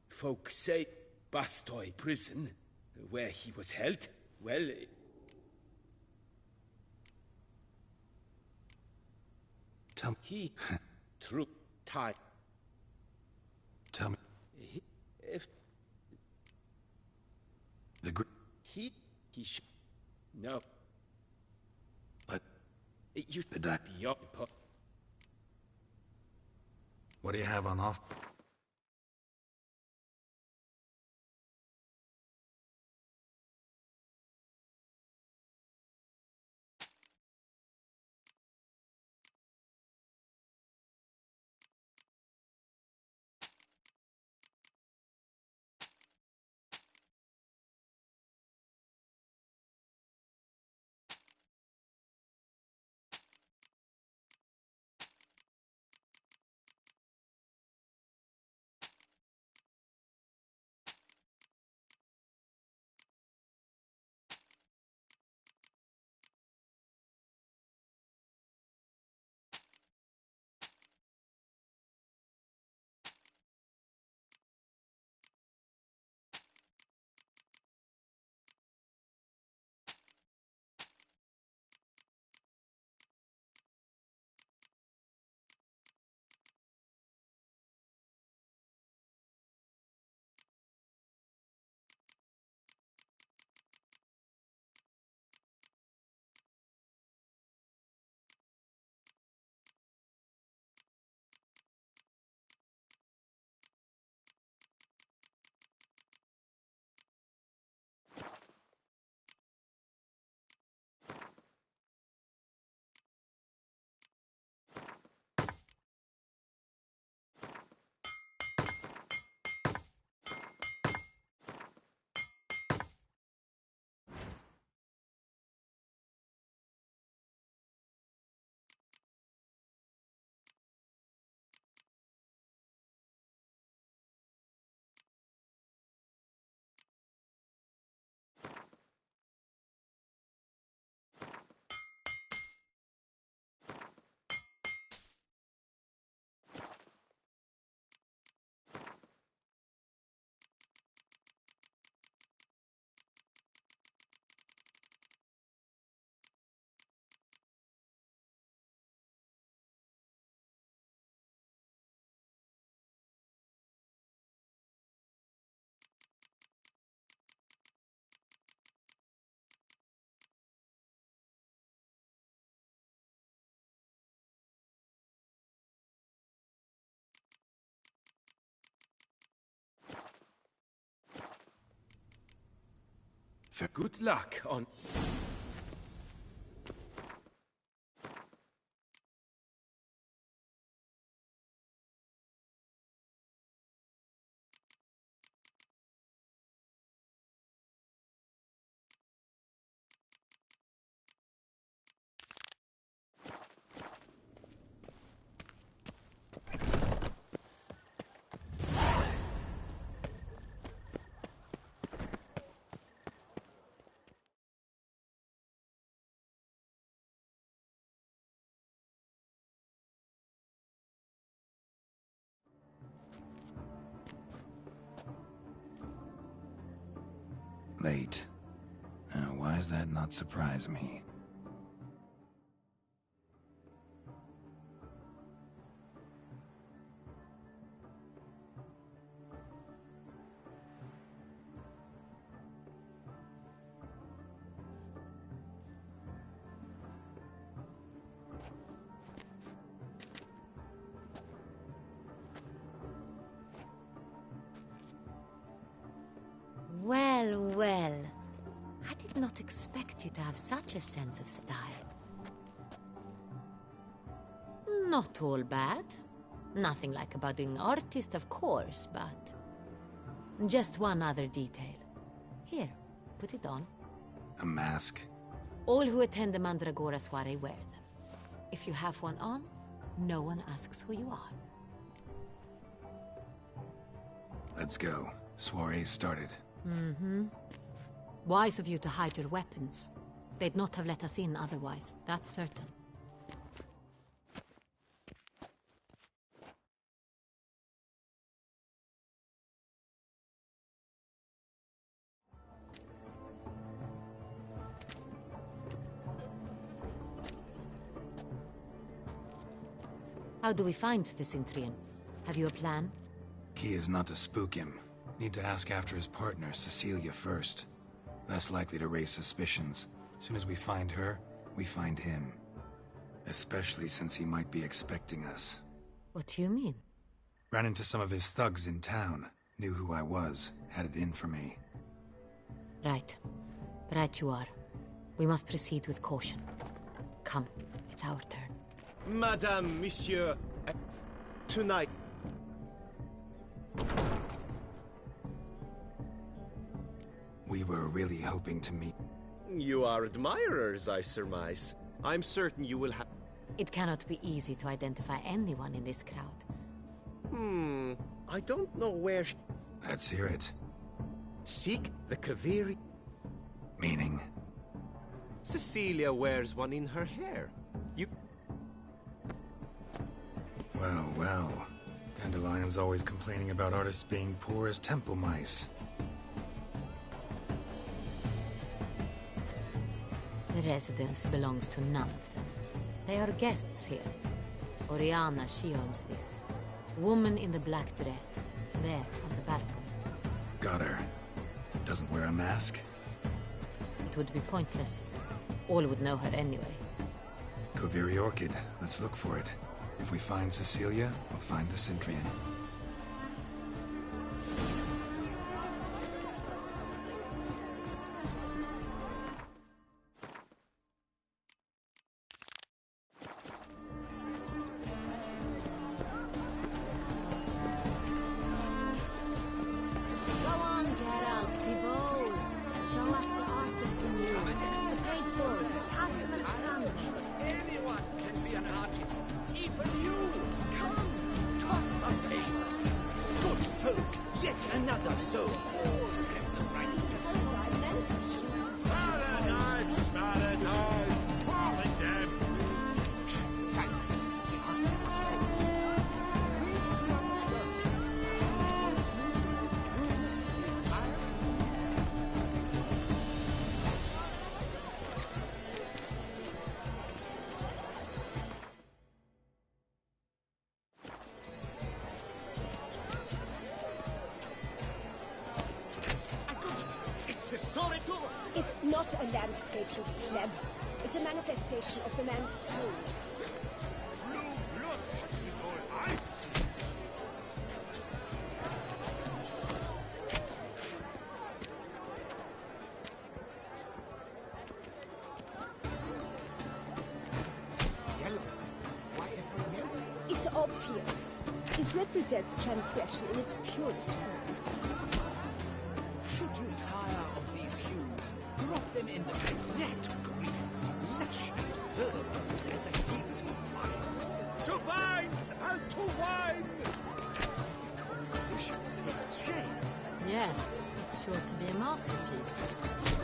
Folk say Bastoy prison, where he was held, well... Tell me... He... through time... Tell me... If... The He should... No. But... You... The What do you have on off? For good luck on... Late. Why does that not surprise me? Well, well. I did not expect you to have such a sense of style. Not all bad. Nothing like a budding artist, of course, but... just one other detail. Here, put it on. A mask? All who attend the Mandragora soiree wear them. If you have one on, no one asks who you are. Let's go. Soiree's started. Mm-hmm. Wise of you to hide your weapons. They'd not have let us in otherwise, that's certain. How do we find the Cintrian? Have you a plan? Key is not to spook him. Need to ask after his partner, Cecilia, first. Less likely to raise suspicions. Soon as we find her, we find him. Especially since he might be expecting us. What do you mean? Ran into some of his thugs in town. Knew who I was. Had it in for me. Right. Right you are. We must proceed with caution. Come, it's our turn. Madame, Monsieur, tonight... We were really hoping to meet... You are admirers, I surmise. I'm certain you will have... It cannot be easy to identify anyone in this crowd. I don't know where Let's hear it. Seek the Kaviri... Meaning? Cecilia wears one in her hair. You... Well, well. Dandelion's always complaining about artists being poor as temple mice. The residence belongs to none of them. They are guests here. Oriana, she owns this. Woman in the black dress. There, on the balcony. Got her. Doesn't wear a mask? It would be pointless. All would know her anyway. Kaviri Orchid. Let's look for it. If we find Cecilia, we'll find the Cintrian. It's not a landscape, you pleb. It's a manifestation of the man's soul. Yellow? Why ever yellow? It's obvious. It represents transgression in its purest form. Should you tire of these hues, drop them in the magnet green, lush and verdant as a field of vines. To vines and to wine! The composition takes shape. Yes, it's sure to be a masterpiece.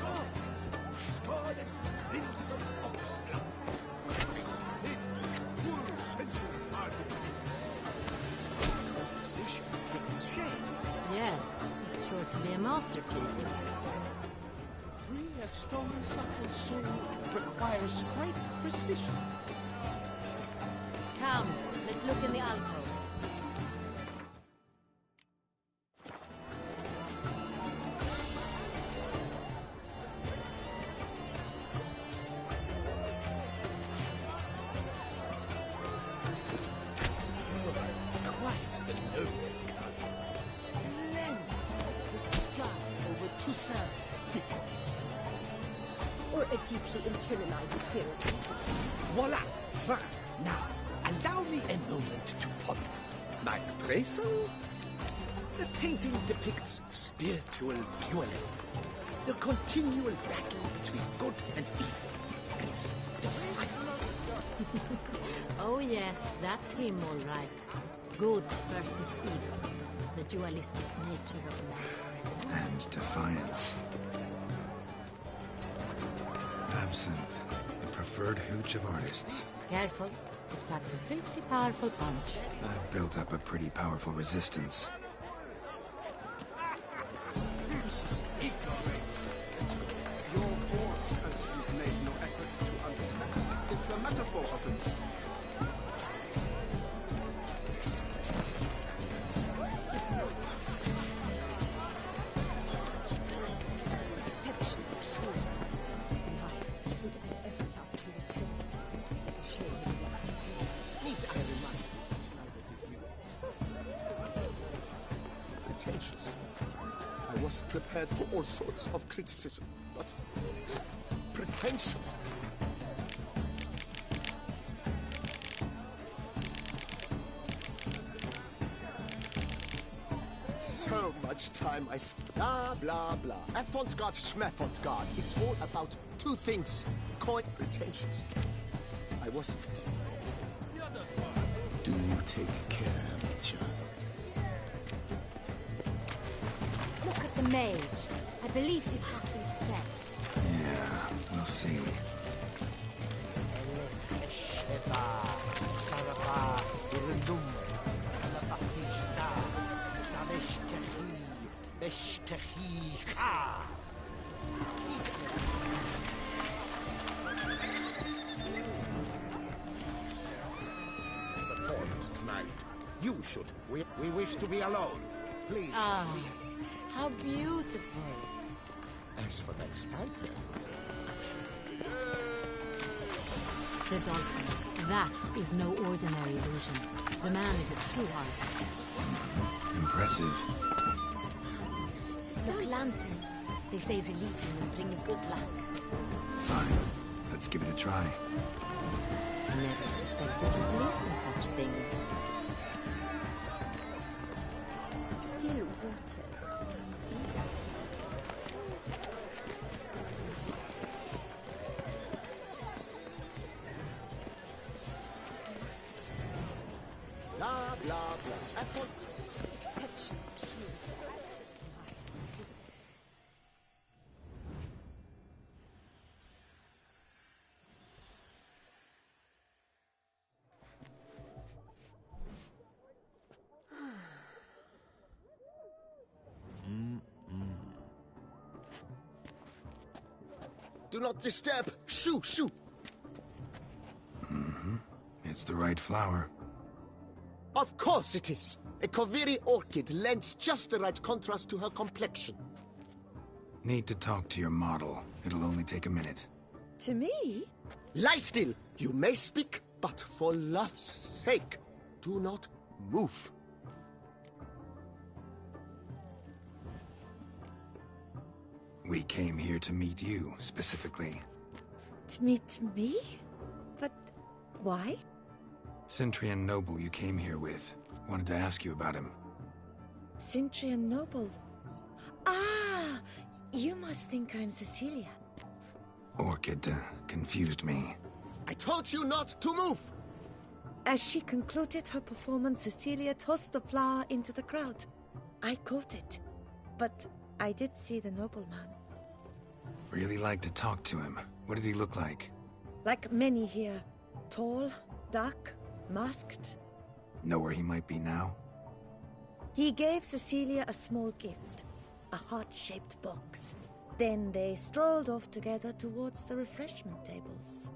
Gods, scarlet, crimson, oxblood. Ice hinge, full sensual parted lips. The composition takes shape. Yes, it's sure to be a masterpiece. To free a stone subtle soul requires great precision. Come, let's look in the alcoves. Quite the noble kind. Splendid. The sky over Toussaint. deeply internalized fear of people. Voila! Fine. Now, allow me a moment to ponder. My appraisal? The painting depicts spiritual dualism. The continual battle between good and evil. And defiance. Oh yes, that's him all right. Good versus evil. The dualistic nature of life. And defiance. Absinthe, the preferred hooch of artists. Careful, it packs a pretty powerful punch. I've built up a pretty powerful resistance. Your words, as you've made no effort to understand. It's a metaphor of them. Exceptionally true. Why would I ever love to return? It's a shame that you Need I remind you that neither did you. Pretentious. I was prepared for all sorts of criticism, but pretentious. So much time I blah blah blah. Avant-garde, schmavant-garde. It's all about two things. Coin pretentious. I was. Do take care, Mitya. Look at the mage. I believe he's casting spells. Yeah, we'll see. Performed tonight. You should. We wish to be alone. Please. Ah, how beautiful. As for that stipend. The dolphins. That is no ordinary illusion. The man is a true artist. Impressive. Look, lanterns. They say releasing them brings good luck. Fine. Let's give it a try. Never suspected you believed in such things. still waters deep. Blah, blah, blah. Apple. Exception true. Do not disturb. Shoo, shoo. Mm-hmm. It's the right flower. Of course it is. A Koviri orchid lends just the right contrast to her complexion. Need to talk to your model. It'll only take a minute. To me? Lie still. You may speak, but for love's sake, do not move. We came here to meet you, specifically. To meet me? But why? Cintrian Noble you came here with. Wanted to ask you about him. Cintrian Noble. Ah! You must think I'm Cecilia. Orchid confused me. I told you not to move! As she concluded her performance, Cecilia tossed the flower into the crowd. I caught it, but I did see the nobleman. Really like to talk to him. What did he look like? Like many here. Tall, dark, masked. Know where he might be now? He gave Cecilia a small gift, a heart-shaped box. Then they strolled off together towards the refreshment tables.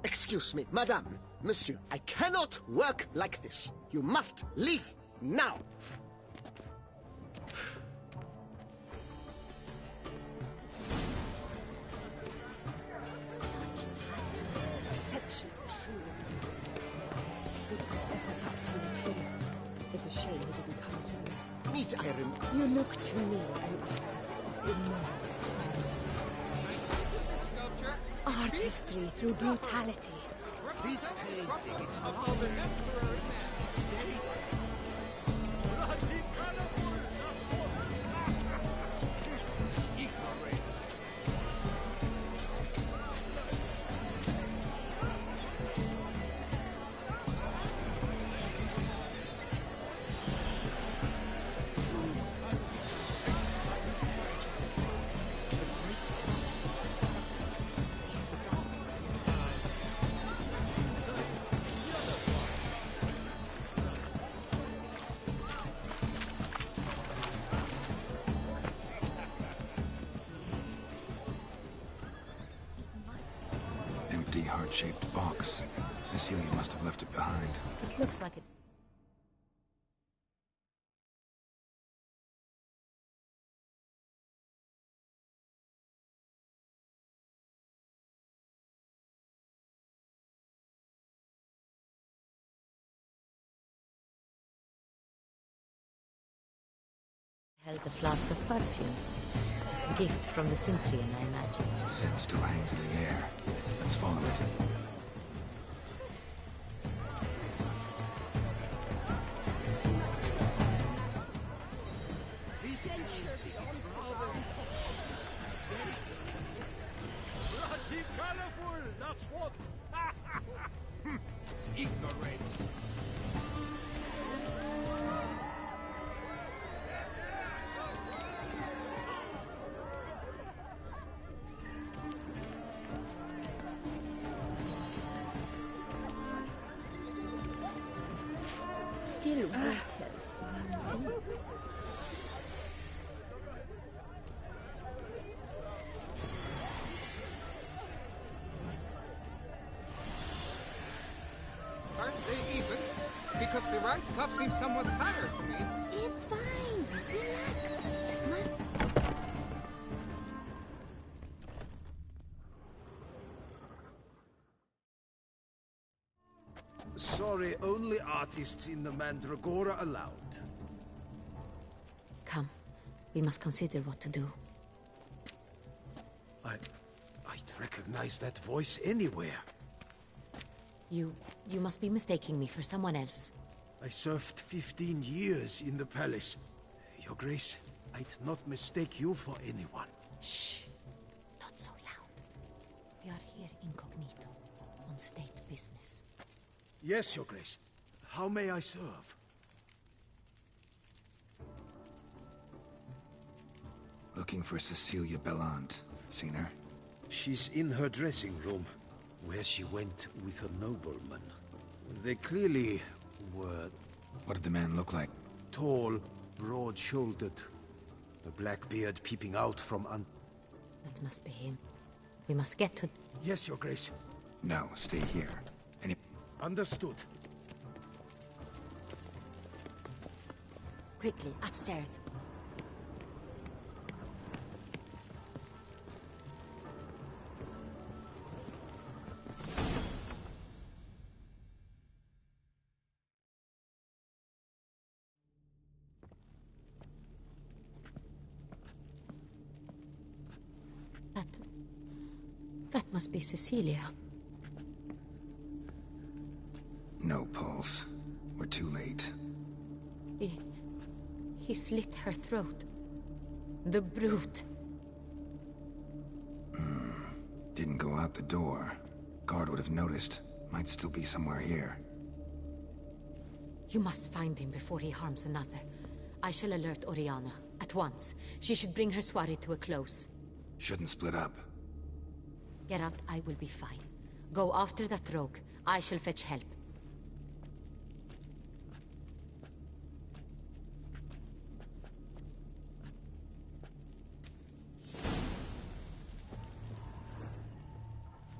Excuse me, madame, monsieur, I cannot work like this. You must leave now. Exception true. Would I ever have to return? It's a shame he didn't come here. Need I rem- You look to me an artist of immense talent. This sculpture Artistry through brutality. This painting is rather... It's very... Empty, heart-shaped box. Cecilia must have left it behind. It looks like it. Held a flask of perfume. A gift from the Synthrian, I imagine. Scent still hangs in the air. Let's follow it. Bloody colorful, that's what! Ignorance! Still waters run deep. Aren't they even? Because the right cuff seems somewhat higher to me. It's fine. Relax. Must... Sorry, only artists in the Mandragora allowed. Come. We must consider what to do. I'd recognize that voice anywhere. You must be mistaking me for someone else. I served 15 years in the palace. Your Grace, I'd not mistake you for anyone. Shh. Not so loud. We are here incognito, on state business. Yes, Your Grace. How may I serve? Looking for Cecilia Bellant. Seen her? She's in her dressing room, where she went with a nobleman. They clearly were... What did the man look like? Tall, broad-shouldered. A black beard peeping out from That must be him. We must get to... Yes, Your Grace. No, stay here. Understood. Quickly, upstairs. That must be Cecilia. No pulse. We're too late. He slit her throat. The brute. Didn't go out the door. Guard would have noticed. Might still be somewhere here. You must find him before he harms another. I shall alert Oriana. At once. She should bring her soirée to a close. Shouldn't split up. Geralt, I will be fine. Go after that rogue. I shall fetch help.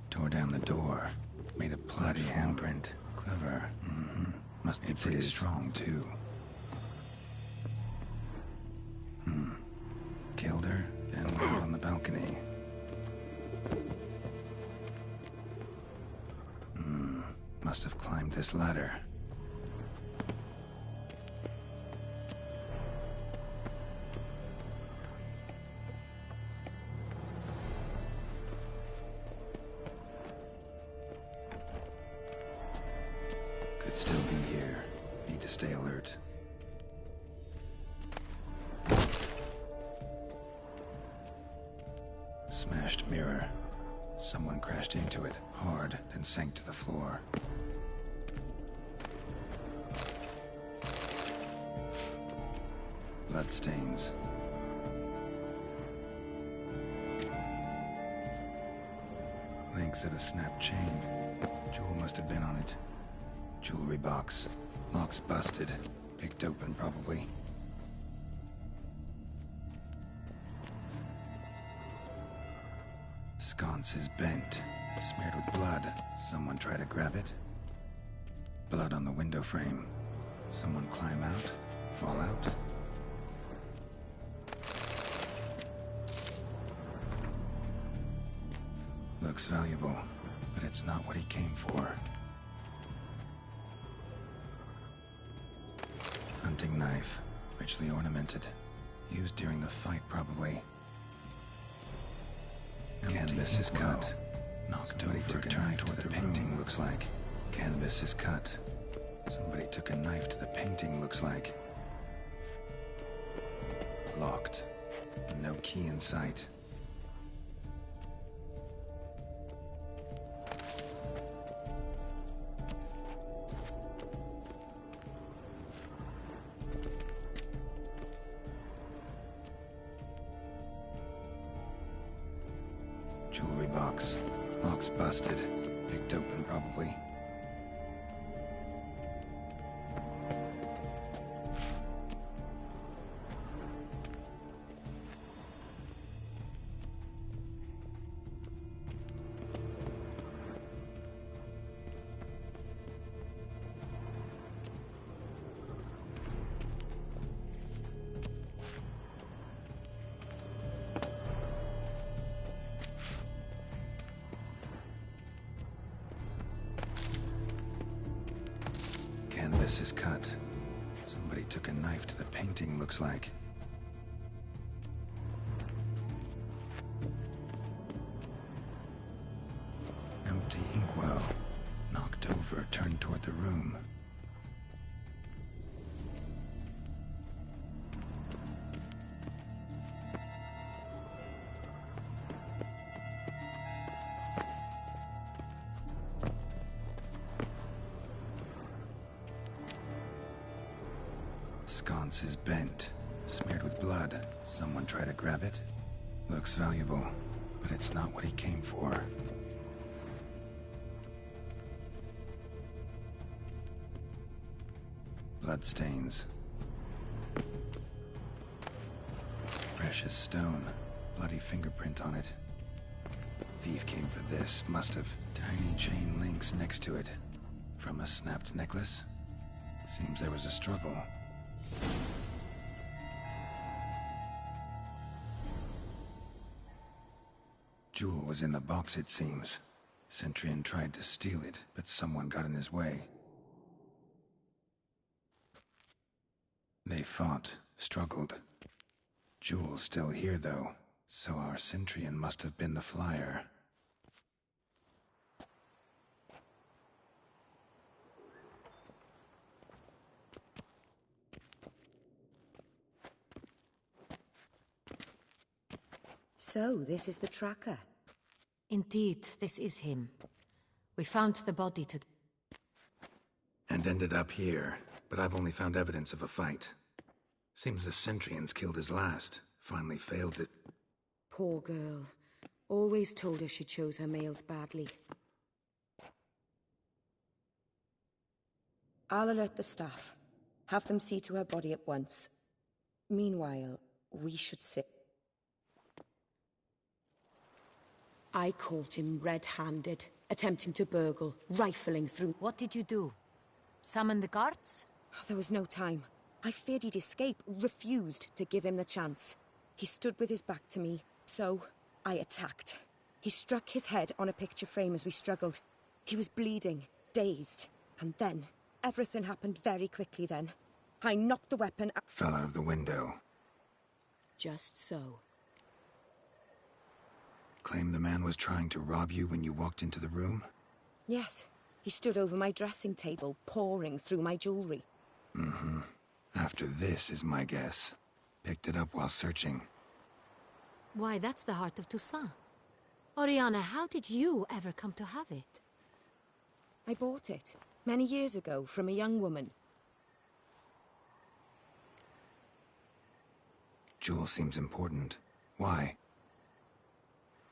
Tore down the door. Made a bloody handprint. Clever. Must be pretty strong, too. Killed her, then went on the balcony. Must have climbed this ladder. Could still be here. Need to stay alert. Smashed mirror. Someone crashed into it, hard, then sank to the floor. Bloodstains. Links at a snapped chain. Jewel must have been on it. Jewelry box. Lock's busted. Picked open, probably. Sconce is bent. Smeared with blood. Someone try to grab it. Blood on the window frame. Someone climb out? Fall out? Looks valuable, but it's not what he came for. Hunting knife, richly ornamented. Used during the fight, probably. Canvas is cut. Knocked over, took a knife to the painting, looks like. Canvas is cut. Somebody took a knife to the painting, looks like. Locked. No key in sight. Jewelry box. Lock's busted. Picked open, probably. Canvas is cut. Somebody took a knife to the painting, looks like. Empty inkwell. Knocked over, turned toward the room. Sconce is bent, smeared with blood. Someone try to grab it? Looks valuable, but it's not what he came for. Bloodstains. Precious stone. Bloody fingerprint on it. Thief came for this, must have. Tiny chain links next to it. From a snapped necklace? Seems there was a struggle. Jewel was in the box, it seems. Centurion tried to steal it, but someone got in his way. They fought, struggled. Jewel's still here, though, so our Centurion must have been the flyer. So, this is the tracker. Indeed, this is him. We found the body to... And ended up here, but I've only found evidence of a fight. Seems the Centurions killed his last. Finally failed it. Poor girl. Always told her she chose her males badly. I'll alert the staff. Have them see to her body at once. Meanwhile, we should sit. I caught him red-handed, attempting to burgle, rifling through... What did you do? Summon the guards? There was no time. I feared he'd escape, refused to give him the chance. He stood with his back to me, so I attacked. He struck his head on a picture frame as we struggled. He was bleeding, dazed, and then, everything happened very quickly then. I knocked the weapon out... Fell out of the window. Just so. Claim the man was trying to rob you when you walked into the room? Yes. He stood over my dressing table, pouring through my jewelry. Mm-hmm. After this is my guess. Picked it up while searching. Why, that's the heart of Toussaint. Oriana, how did you ever come to have it? I bought it, many years ago, from a young woman. Jewel seems important. Why?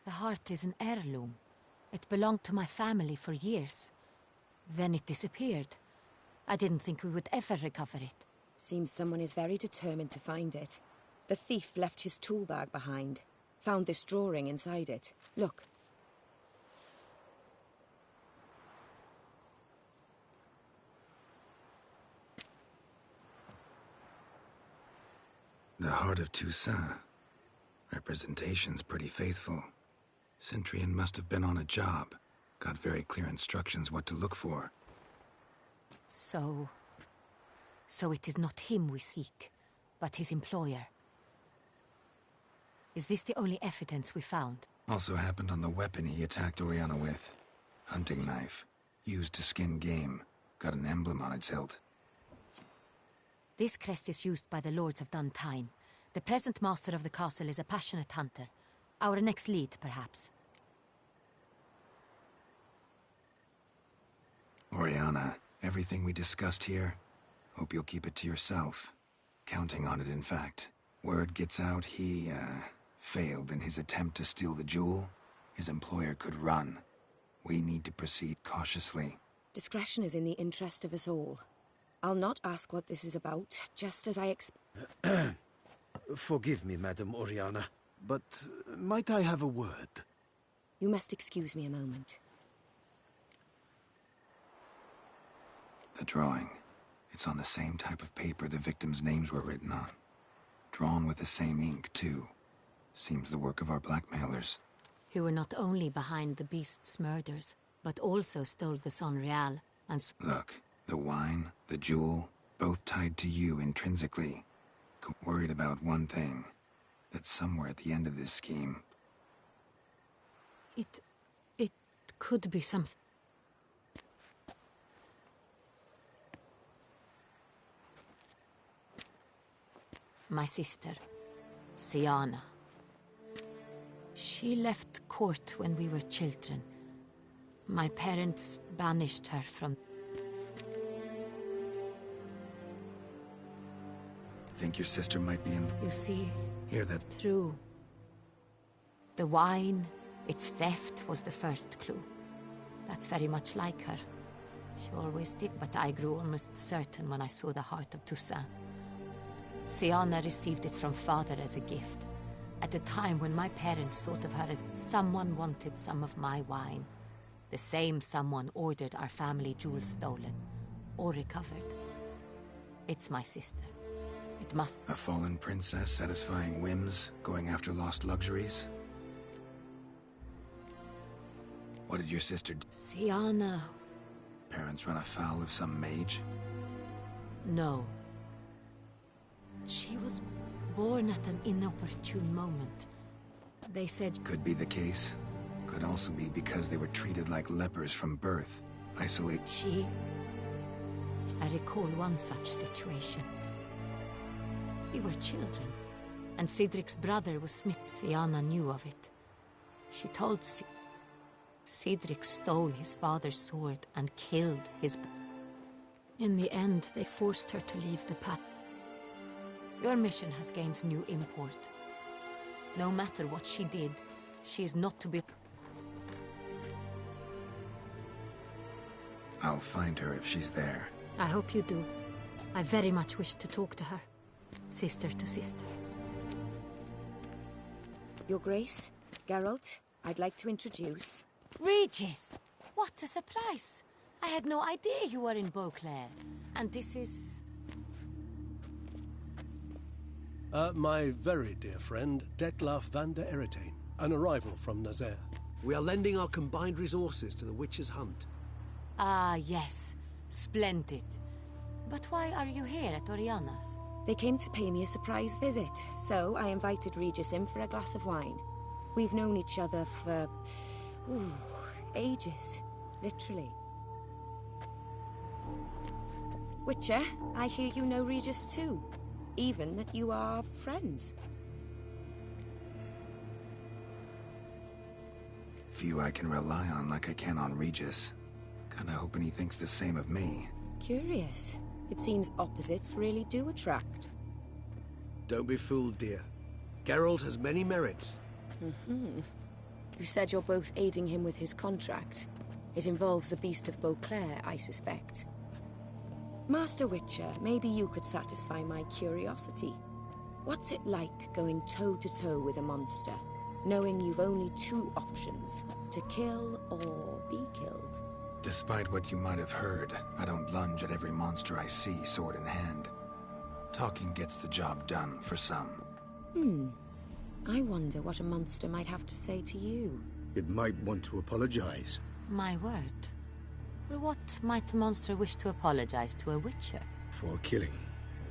The heart is an heirloom. It belonged to my family for years. Then it disappeared. I didn't think we would ever recover it. Seems someone is very determined to find it. The thief left his tool bag behind. Found this drawing inside it. Look. The heart of Toussaint. Representation's pretty faithful. Centurion must have been on a job. Got very clear instructions what to look for. So it is not him we seek, but his employer. Is this the only evidence we found? Also happened on the weapon he attacked Oriana with. Hunting knife. Used to skin game. Got an emblem on its hilt. This crest is used by the Lords of Duntine. The present master of the castle is a passionate hunter. Our next lead, perhaps. Oriana, everything we discussed here, hope you'll keep it to yourself. Counting on it, in fact. Word gets out he, failed in his attempt to steal the jewel. His employer could run. We need to proceed cautiously. Discretion is in the interest of us all. I'll not ask what this is about, just as I Forgive me, Madam Oriana, but might I have a word? You must excuse me a moment. The drawing. It's on the same type of paper the victims' names were written on. Drawn with the same ink, too. Seems the work of our blackmailers. Who were not only behind the beast's murders, but also stole the Son Real and... Look, the wine, the jewel, both tied to you intrinsically. Worried about one thing. That somewhere at the end of this scheme... It could be something... My sister, Siana. She left court when we were children. My parents banished her from... Think your sister might be in... You see... Hear that? True. The wine, its theft was the first clue. That's very much like her. She always did, but I grew almost certain when I saw the heart of Toussaint. Siana received it from father as a gift, at a time when my parents thought of her as someone wanted some of my wine. The same someone ordered our family jewels stolen, or recovered. It's my sister. It must... A fallen princess satisfying whims, going after lost luxuries? What did your sister do? Siana... Parents run afoul of some mage? No. She was born at an inopportune moment. They said... Could be the case. Could also be because they were treated like lepers from birth. Isolate... I recall one such situation. We were children, and Cedric's brother was smith. Siana knew of it. She told Cedric stole his father's sword and killed his... In the end, they forced her to leave the path. Your mission has gained new import. No matter what she did, she is not to be... I'll find her if she's there. I hope you do. I very much wish to talk to her. Sister to sister. Your Grace, Geralt, I'd like to introduce... Regis! What a surprise! I had no idea you were in Beauclair. And this is... My very dear friend, Detlaf van der Eretain, an arrival from Nazaire. We are lending our combined resources to the Witch's Hunt. Ah, yes. Splendid. But why are you here at Oriana's? They came to pay me a surprise visit, so I invited Regis in for a glass of wine. We've known each other for... ages, literally. Witcher, I hear you know Regis too. Even that you are friends. Few I can rely on like I can on Regis. Kinda hoping he thinks the same of me. Curious. It seems opposites really do attract. Don't be fooled, dear. Geralt has many merits. You said you're both aiding him with his contract. It involves the Beast of Beauclair, I suspect. Master Witcher, maybe you could satisfy my curiosity. What's it like going toe-to-toe with a monster, knowing you've only two options, to kill or be killed? Despite what you might have heard, I don't lunge at every monster I see sword in hand. Talking gets the job done for some. I wonder what a monster might have to say to you. It might want to apologize. My word. For what might a monster wish to apologize to a witcher? For killing.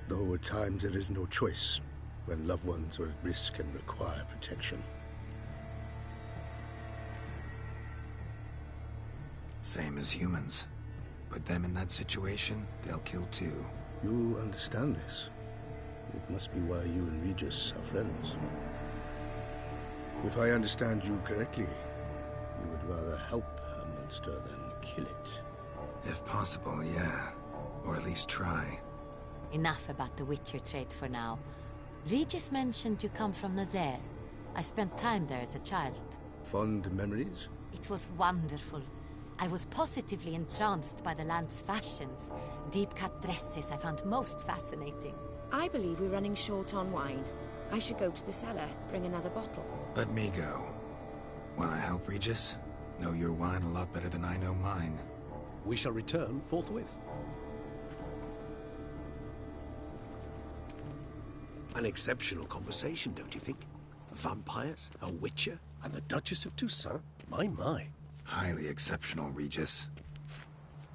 Though at times there is no choice, when loved ones are at risk and require protection. Same as humans. Put them in that situation, they'll kill too. You understand this. It must be why you and Regis are friends. If I understand you correctly, you would rather help a monster than kill it. If possible, yeah. Or at least try. Enough about the Witcher trait for now. Regis mentioned you come from Nazaire. I spent time there as a child. Fond memories? It was wonderful. I was positively entranced by the land's fashions. Deep-cut dresses I found most fascinating. I believe we're running short on wine. I should go to the cellar, bring another bottle. Let me go. Wanna help, Regis? Know your wine a lot better than I know mine. We shall return forthwith. An exceptional conversation, don't you think? Vampires, a witcher, and the Duchess of Toussaint? My. Highly exceptional, Regis.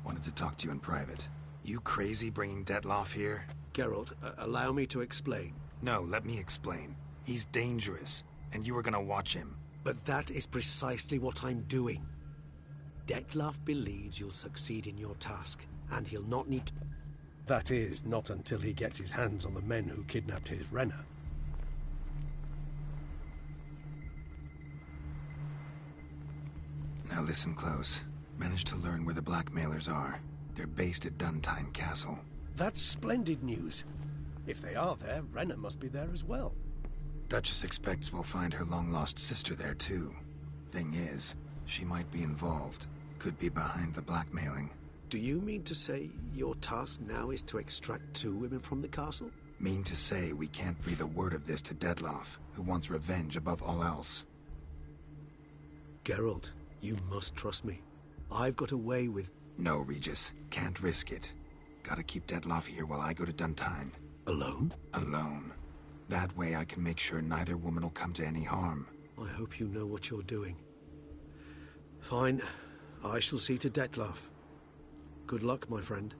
Wanted to talk to you in private. You crazy bringing Detloff here? Geralt, allow me to explain. No, let me explain. He's dangerous, and you were gonna watch him. But that is precisely what I'm doing. Detloff believes you'll succeed in your task, and he'll not need to... That is, not until he gets his hands on the men who kidnapped his Renna. Now listen close. Managed to learn where the blackmailers are. They're based at Duntine Castle. That's splendid news. If they are there, Renna must be there as well. Duchess expects we'll find her long-lost sister there, too. Thing is, she might be involved. Could be behind the blackmailing. Do you mean to say your task now is to extract two women from the castle? Mean to say we can't breathe a word of this to Detloff, who wants revenge above all else. Geralt, you must trust me. I've got away with... No, Regis. Can't risk it. Gotta keep Detloff here while I go to Duntine. Alone? Alone. That way I can make sure neither woman will come to any harm. I hope you know what you're doing. Fine. I shall see to Detloff. Good luck, my friend.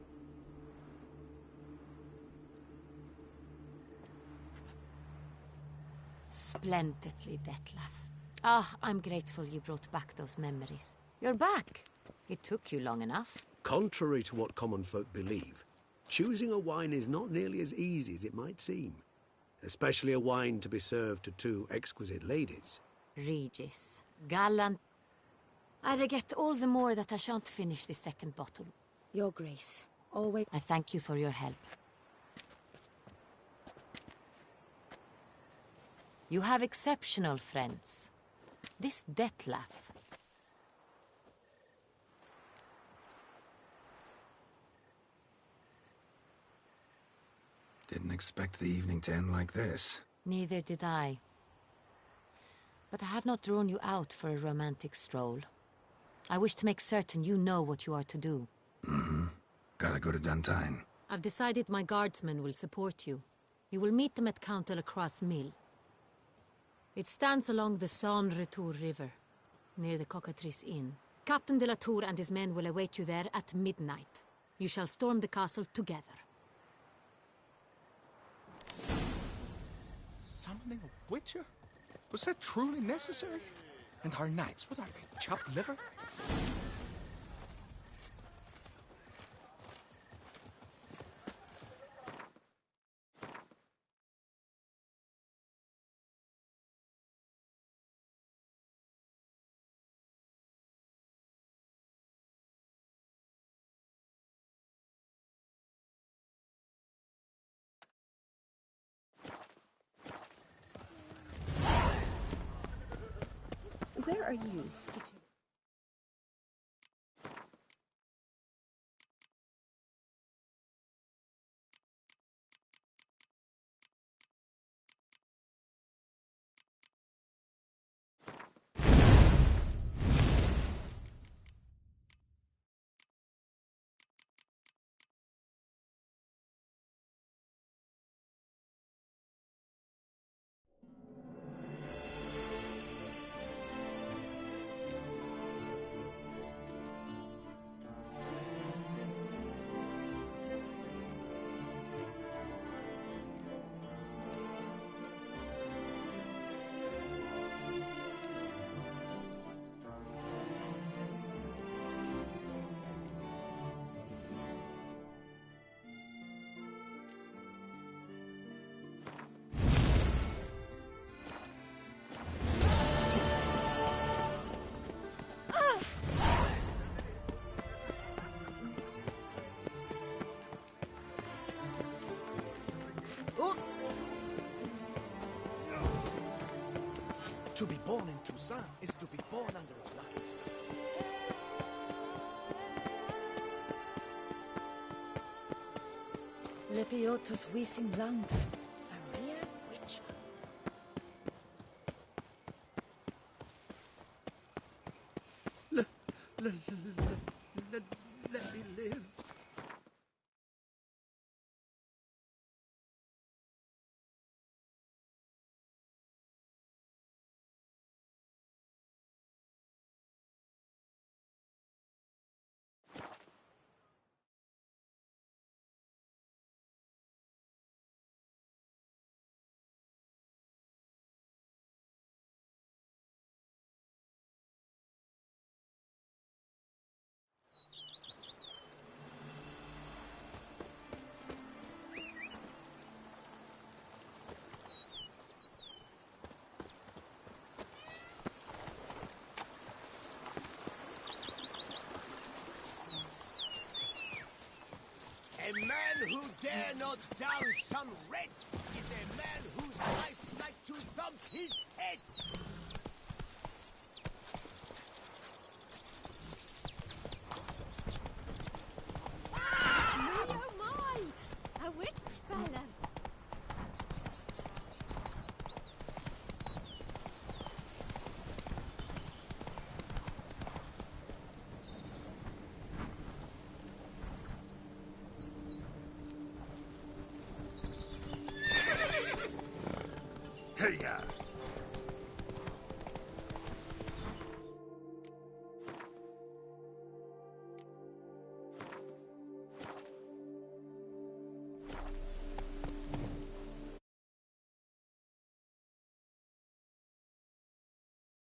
Splendidly, Detlaff. I'm grateful you brought back those memories. You're back. It took you long enough. Contrary to what common folk believe, choosing a wine is not nearly as easy as it might seem. Especially a wine to be served to two exquisite ladies. Regis. Gallant. I regret all the more that I shan't finish the second bottle. Your Grace. Always. I thank you for your help. You have exceptional friends. This Detlaff. Didn't expect the evening to end like this. Neither did I. But I have not drawn you out for a romantic stroll. I wish to make certain you know what you are to do. Gotta go to Duntine. I've decided my guardsmen will support you. You will meet them at Count Delacroix' mill. It stands along the Saône-Retour River, near the Cockatrice Inn. Captain de la Tour and his men will await you there at midnight. You shall storm the castle together. Summoning a witcher? Was that truly necessary? And our knights, what are they, chopped liver? where are you, Skitty? To be born in Toussaint is to be born under a lucky star. Lepiotus Weasing Lungs. A rare witcher. Let me live. A man who dare not down some red is a man whose life's like to thump his head. My oh my! A witch fella! Hey,